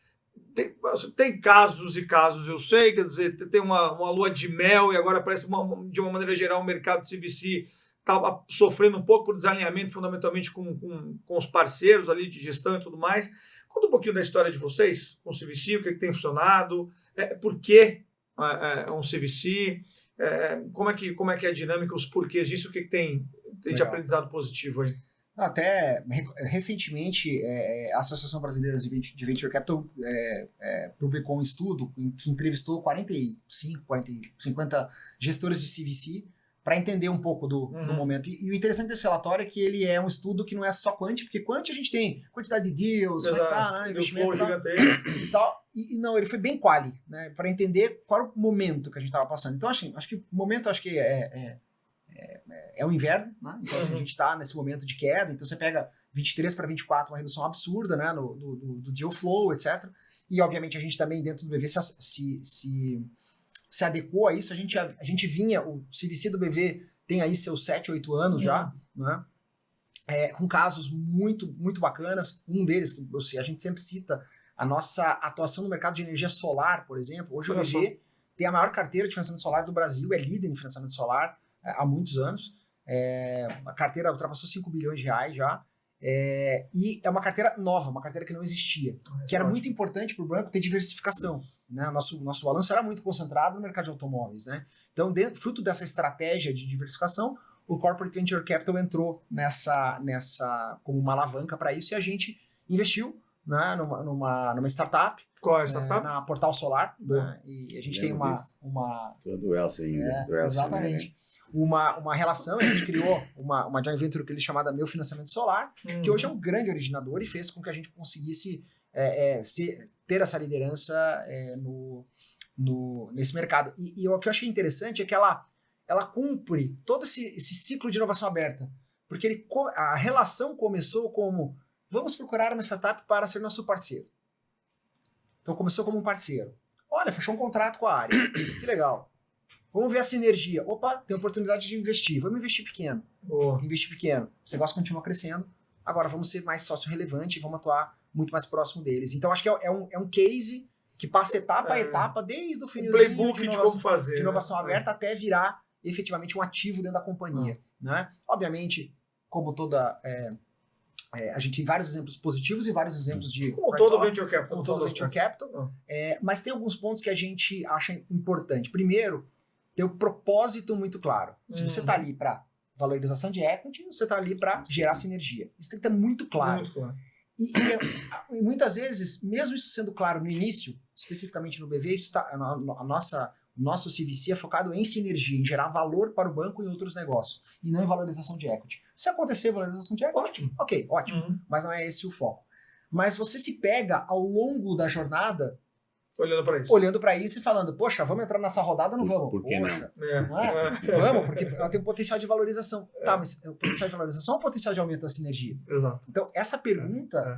Tem casos e casos, eu sei, quer dizer, tem uma lua de mel e agora parece, de uma maneira geral, o mercado de CVC está sofrendo um pouco por desalinhamento, fundamentalmente com os parceiros ali de gestão e tudo mais. Conta um pouquinho da história de vocês com o CVC, o que tem funcionado, por que um CVC, como é que é a dinâmica, os porquês disso, o que tem de aprendizado positivo aí? Até recentemente, a Associação Brasileira de Venture Capital publicou um estudo que entrevistou 50 gestores de CVC para entender um pouco do momento. E o interessante desse relatório é que ele é um estudo que não é só quant, porque quant a gente tem quantidade de deals, né, investimento e tal. E não, ele foi bem quali, né, para entender qual era o momento que a gente estava passando. Então, acho que o momento é o inverno, né? Então assim, a gente está nesse momento de queda, então você pega 23 para 24, uma redução absurda, né, do deal flow, etc. E obviamente a gente também dentro do BV se adequou a isso, a gente vinha, o CVC do BV tem aí seus 7, 8 anos já, né? Com casos muito, muito bacanas, um deles, que a gente sempre cita, a nossa atuação no mercado de energia solar, por exemplo. Hoje o BV tem a maior carteira de financiamento solar do Brasil, é líder em financiamento solar, há muitos anos. A carteira ultrapassou 5 bilhões de reais já. E é uma carteira nova, uma carteira que não existia. Que era muito importante para o banco ter diversificação. Né? Nosso balanço era muito concentrado no mercado de automóveis. Né? Então, fruto dessa estratégia de diversificação, o Corporate Venture Capital entrou como uma alavanca para isso e a gente investiu, né, numa startup. Qual é a startup? Na Portal Solar. Né? E a gente tem uma... Tô do Elcio ainda. Exatamente. Uma relação, a gente criou uma joint venture que ele chamada Meu Financiamento Solar, que hoje é um grande originador e fez com que a gente conseguisse ter essa liderança nesse mercado. E o que eu achei interessante é que ela cumpre todo esse ciclo de inovação aberta, porque a relação começou como vamos procurar uma startup para ser nosso parceiro. Então começou como um parceiro. Olha, fechou um contrato com a área. Que legal. Vamos ver a sinergia. Opa, tem oportunidade de investir. Vamos investir pequeno. Investir pequeno. Esse negócio continua crescendo. Agora vamos ser mais sócio relevante e vamos atuar muito mais próximo deles. Então acho que é um case que passa etapa a etapa, desde o finalzinho playbook de como fazer, de inovação aberta até virar efetivamente um ativo dentro da companhia. Né? Obviamente, como toda... a gente tem vários exemplos positivos e vários exemplos de... Como todo Venture Capital. Como todo Venture Capital. Mas tem alguns pontos que a gente acha importante. Primeiro, ter o propósito muito claro. Se você está ali para valorização de equity, você está ali para gerar sinergia. Isso tem que estar muito claro. Muito claro. E muitas vezes, mesmo isso sendo claro no início, especificamente no BV, nosso CVC é focado em sinergia, em gerar valor para o banco e outros negócios, e não em valorização de equity. Se acontecer valorização de equity, ótimo. Ok, ótimo, mas não é esse o foco. Mas você se pega ao longo da jornada olhando para isso e falando, poxa, vamos entrar nessa rodada ou não vamos? Por que poxa, não? Vamos, porque ela tem um potencial de valorização. Tá, mas o potencial de valorização ou o potencial de aumento da sinergia? Exato. Então, essa pergunta,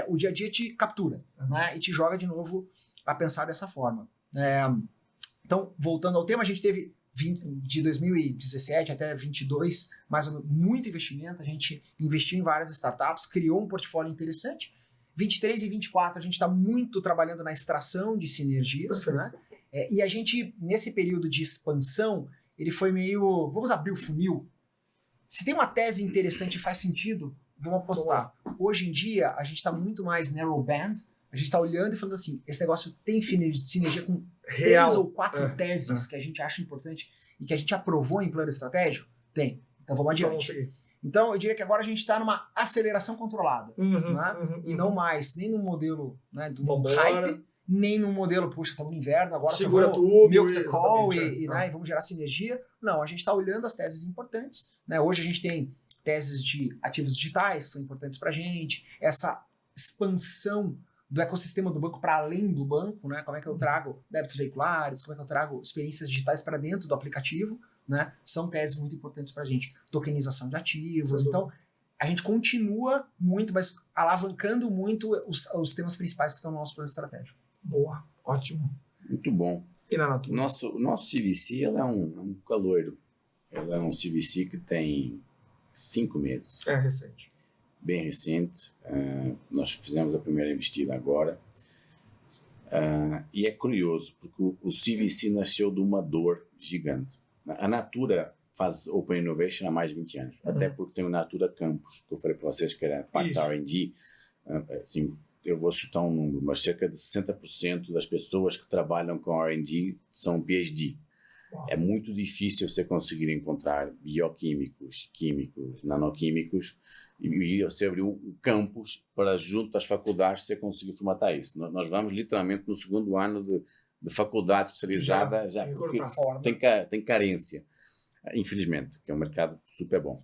o dia a dia te captura, né? E te joga de novo a pensar dessa forma. Então, voltando ao tema, a gente teve de 2017 até 2022, mais ou menos, muito investimento. A gente investiu em várias startups, criou um portfólio interessante. 23 e 24 a gente está muito trabalhando na extração de sinergias, né? E a gente, nesse período de expansão, ele foi meio, vamos abrir o funil, Se tem uma tese interessante e faz sentido, vamos apostar. Hoje em dia, a gente está muito mais narrow band, a gente está olhando e falando assim, esse negócio tem sinergia com 3 ou 4 teses que a gente acha importante e que a gente aprovou em plano estratégico? Tem. Então vamos adiante. Então eu diria que agora a gente está numa aceleração controlada, né? E não mais nem no modelo, né, do hype, nem no modelo, puxa, estamos no inverno, agora segura tudo, milk the call né, e vamos gerar sinergia. Não, a gente está olhando as teses importantes, né? Hoje a gente tem teses de ativos digitais, são importantes para a gente, essa expansão do ecossistema do banco para além do banco, né? Como é que eu trago débitos veiculares, como é que eu trago experiências digitais para dentro do aplicativo, né? São teses muito importantes para a gente. Tokenização de ativos, então a gente continua muito, mas alavancando muito os temas principais que estão no nosso plano estratégico. Boa, ótimo. Muito bom. E na Natura? O nosso CVC ele é um caloiro. Ele é um CVC que tem 5 meses. É recente. Bem recente. Nós fizemos a primeira investida agora. E é curioso, porque o CVC nasceu de uma dor gigante. A Natura faz Open Innovation há mais de 20 anos. Até porque tem o Natura Campus, que eu falei para vocês que era parte da R&D. Assim, eu vou chutar um número, mas cerca de 60% das pessoas que trabalham com R&D são PhD. É muito difícil você conseguir encontrar bioquímicos, químicos, nanoquímicos e você abrir um campus para, junto às faculdades, você conseguir formatar isso. Nós vamos literalmente no segundo ano de faculdade especializada, já porque tem carência, infelizmente, que é um mercado super bom.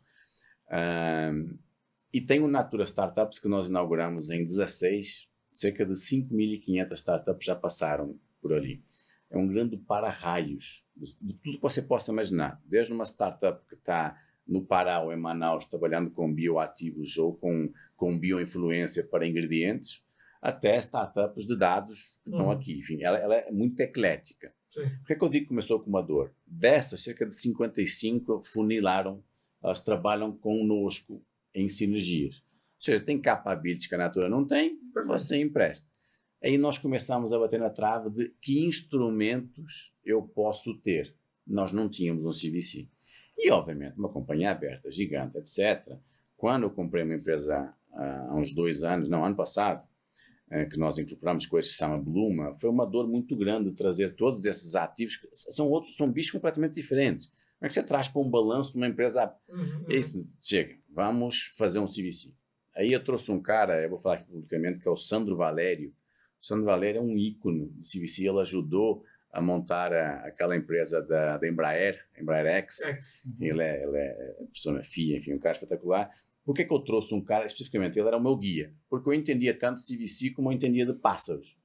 E tem o Natura Startups que nós inauguramos em 16, cerca de 5.500 startups já passaram por ali. É um grande para-raios de tudo que você possa imaginar. Desde uma startup que está no Pará ou em Manaus trabalhando com bioativos ou com bioinfluência para ingredientes, até startups de dados que estão aqui. Enfim, ela é muito eclética. Sim. Por que eu digo que começou com uma dor? Dessas, cerca de 55 funilaram, elas trabalham conosco em sinergias. Ou seja, tem capabilities que a Natura não tem, você empresta. Aí nós começamos a bater na trave de que instrumentos eu posso ter. Nós não tínhamos um CVC. E, obviamente, uma companhia aberta, gigante, etc. Quando eu comprei uma empresa há uns 2 anos, não, ano passado, que nós incorporamos coisas que se chama Bluma, foi uma dor muito grande trazer todos esses ativos, que são bichos completamente diferentes. Como é que você traz para um balanço de uma empresa? É isso, chega, vamos fazer um CVC. Aí eu trouxe um cara, eu vou falar aqui publicamente, que é o Sandro Valério. O Sandro Valério é um ícone de CVC, ele ajudou a montar aquela empresa da Embraer X. Ele é persona FIA, enfim, um cara espetacular. Por que eu trouxe um cara especificamente? Ele era o meu guia, porque eu entendia tanto de CVC como eu entendia de pássaros.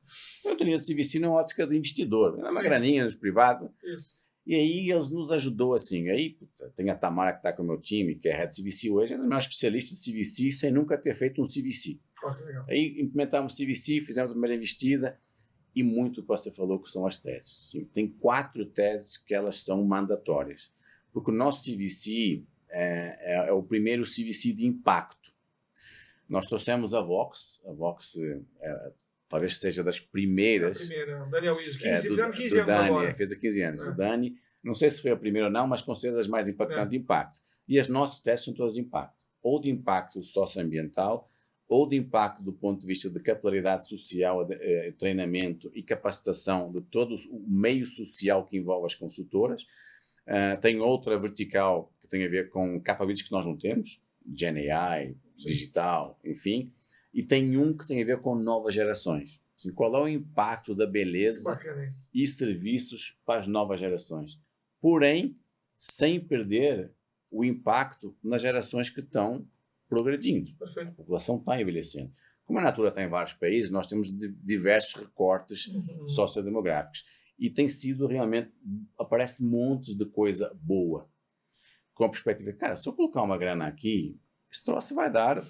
Eu entendia de CVC na ótica do investidor, era uma graninha nos privados. E aí eles nos ajudou assim. Aí tem a Tamara que está com o meu time, que é Head CVC hoje, é uma especialista de CVC sem nunca ter feito um CVC. Aí implementamos o CVC, fizemos a primeira investida e muito que você falou que são as teses. Sim, tem 4 teses que elas são mandatórias, porque o nosso CVC é o primeiro CVC de impacto. Nós trouxemos a Vox talvez seja das primeiras. A primeira, Daniel Wies, 15 anos Dani, agora. Fez há 15 anos. O Dani, não sei se foi a primeira ou não, mas com certeza das mais impactantes de impacto. E as nossas testes são todas de impacto. Ou de impacto socioambiental, ou de impacto do ponto de vista de capilaridade social, treinamento e capacitação de todo o meio social que envolve as consultoras. Tem outra vertical que tem a ver com capabilities que nós não temos, Gen AI, digital, enfim. E tem um que tem a ver com novas gerações. Assim, qual é o impacto da beleza e serviços para as novas gerações? Porém, sem perder o impacto nas gerações que estão progredindo. Perfeito. A população está envelhecendo. Como a Natura está em vários países, nós temos diversos recortes sociodemográficos. E tem sido realmente, aparece montes de coisa boa. Com a perspectiva, cara, se eu colocar uma grana aqui, esse troço vai dar...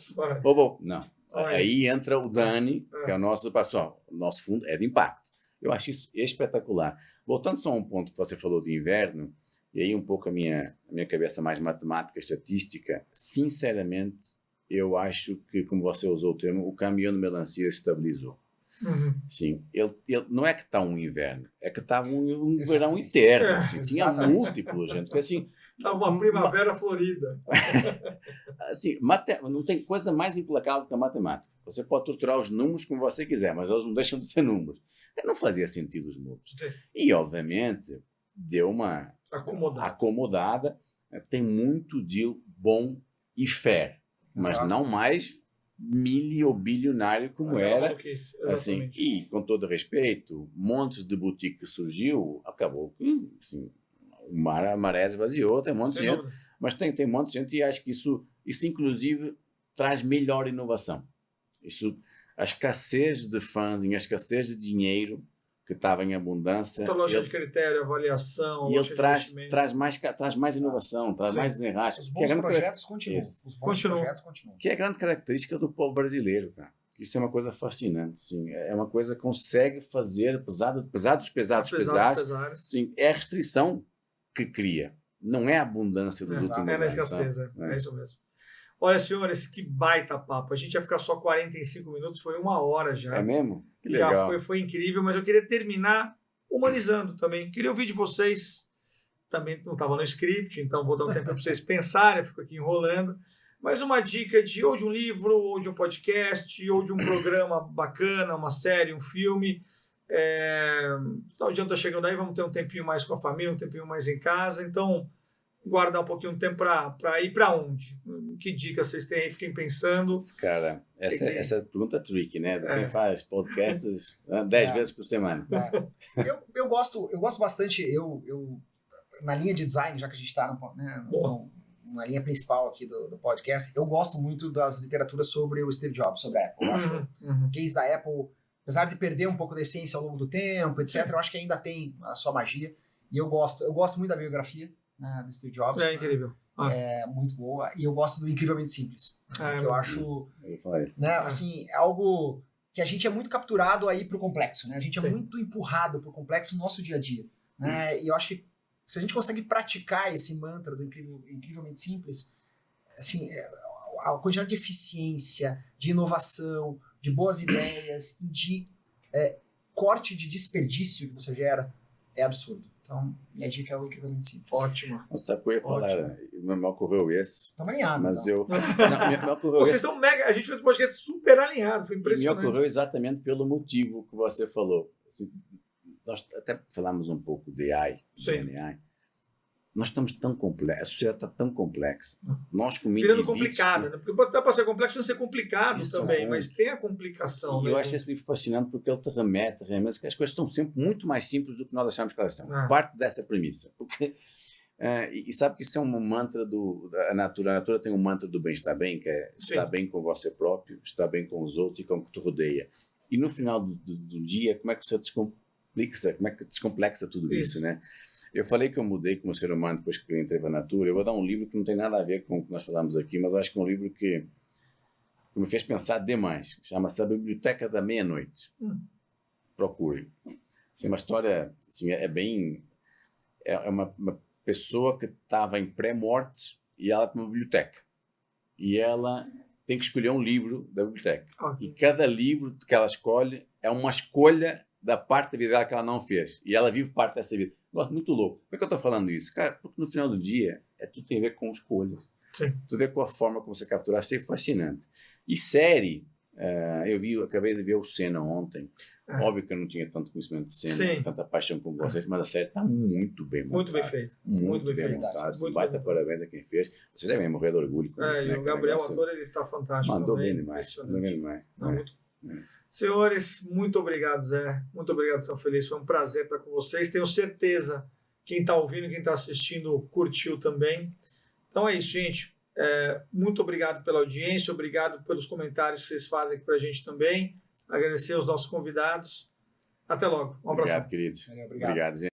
Não. Aí entra o Dani, que é o nosso pessoal. O nosso fundo é de impacto. Eu acho isso espetacular. Voltando só a um ponto que você falou de inverno, e aí um pouco a minha cabeça mais matemática, estatística, sinceramente, eu acho que, como você usou o termo, o caminhão de melancia estabilizou. Sim, ele não é que está um inverno, é que estava um verão eterno. Assim, tinha múltiplos, gente. Porque, assim, estava uma primavera florida. Assim, não tem coisa mais implacável que a matemática. Você pode torturar os números como você quiser, mas eles não deixam de ser números. Não fazia sentido os números. Sim. E, obviamente, deu uma acomodada. Tem muito deal bom e fair, mas não mais milho ou bilionário como era. Assim, e, com todo respeito, montes de boutique que surgiu, acabou que assim, a maré esvaziou, tem um monte de gente, mas tem um monte de gente, e acho que isso inclusive traz melhor inovação. A escassez de funding, a escassez de dinheiro que estava em abundância. Outra loja de critério, avaliação, e ele traz mais inovação, traz mais desenraste. Os bons projetos continuam. Os bons projetos continuam. Que é a grande característica do povo brasileiro, cara. Isso é uma coisa fascinante, sim. É uma coisa que consegue fazer, apesar dos pesares, sim, é a restrição que cria. Não é a abundância dos últimos anos. É na escassez, é isso mesmo. Olha, senhores, que baita papo. A gente ia ficar só 45 minutos, foi 1 hora já. É mesmo? Que legal. Já foi incrível, mas eu queria terminar humanizando também. Queria ouvir de vocês, também não estava no script, então vou dar um tempo para vocês pensarem, eu fico aqui enrolando. Mas uma dica ou de um livro, ou de um podcast, ou de um programa bacana, uma série, um filme. O dia está chegando aí, vamos ter um tempinho mais com a família, um tempinho mais em casa, então guardar um pouquinho de tempo para ir para onde? Que dicas vocês têm aí? Fiquem pensando. Cara, essa pergunta é tricky, né? Quem faz podcasts 10 vezes por semana. Eu gosto bastante, na linha de design, já que a gente está na linha principal aqui do podcast, eu gosto muito das literaturas sobre o Steve Jobs, sobre a Apple. Eu acho o case da Apple, apesar de perder um pouco da essência ao longo do tempo, etc., eu acho que ainda tem a sua magia. E eu gosto muito da biografia, né, do Steve Jobs. É incrível. É muito boa. E eu gosto do Incrivelmente Simples. Que eu acho, né, assim, é algo que a gente é muito capturado aí pro complexo, né? A gente é muito empurrado pro complexo no nosso dia a dia. Né? E eu acho que se a gente consegue praticar esse mantra do Incrivelmente Simples, assim, a quantidade de eficiência, de inovação, de boas ideias e de corte de desperdício que você gera é absurdo. Então, minha dica é o Incrivelmente Simples. Ótimo. Não sabe o que eu ia falar. Me ocorreu esse. Estamos alinhados. Mas então. me ocorreu Vocês estão mega. A gente fez um podcast super alinhado. Foi impressionante. Me ocorreu exatamente pelo motivo que você falou. Assim, nós até falamos um pouco de AI, GenAI. Nós estamos tão complexos, a sociedade está tão complexa. Nós, como virando indivíduos... complicada, né? Porque dá para ser complexo e não ser complicado também, mas tem a complicação. E eu acho esse livro fascinante porque ele te remete que as coisas são sempre muito mais simples do que nós achamos que elas são. Parte dessa premissa. Porque, e sabe que isso é um mantra da natura. A natura tem um mantra do bem estar bem, que é estar bem com você próprio, estar bem com os outros e com o que te rodeia. E no final do dia, como é que você descomplexa tudo isso, né? Eu falei que eu mudei como ser humano depois que entrei para a natura. Eu vou dar um livro que não tem nada a ver com o que nós falamos aqui, mas eu acho que é um livro que me fez pensar demais. Chama-se A Biblioteca da Meia-Noite. Procure. Assim, uma história, assim, é uma pessoa que estava em pré-morte e ela tem uma biblioteca. E ela tem que escolher um livro da biblioteca. E cada livro que ela escolhe é uma escolha da parte da vida dela que ela não fez. E ela vive parte dessa vida. Muito louco. Por que eu estou falando isso? Cara, porque no final do dia, tudo tem a ver com escolhas. Tudo a ver com a forma como você capturar. Isso é fascinante. E série, acabei de ver o Senna ontem. Óbvio que eu não tinha tanto conhecimento de Senna, tanta paixão como vocês, mas a série está muito bem montada. Muito bem feita. Muito bem montada. Baita parabéns a quem fez. Vocês devem morrer de orgulho com isso, né? E o Gabriel, o ator, ele está fantástico. Mandou bem demais. Senhores, muito obrigado, Zé. Muito obrigado, São Feliz. Foi um prazer estar com vocês. Tenho certeza quem está ouvindo, quem está assistindo, curtiu também. Então é isso, gente. Muito obrigado pela audiência, obrigado pelos comentários que vocês fazem aqui para a gente também. Agradecer aos nossos convidados. Até logo. Um abraço. Obrigado, queridos. Obrigado. Obrigado, gente.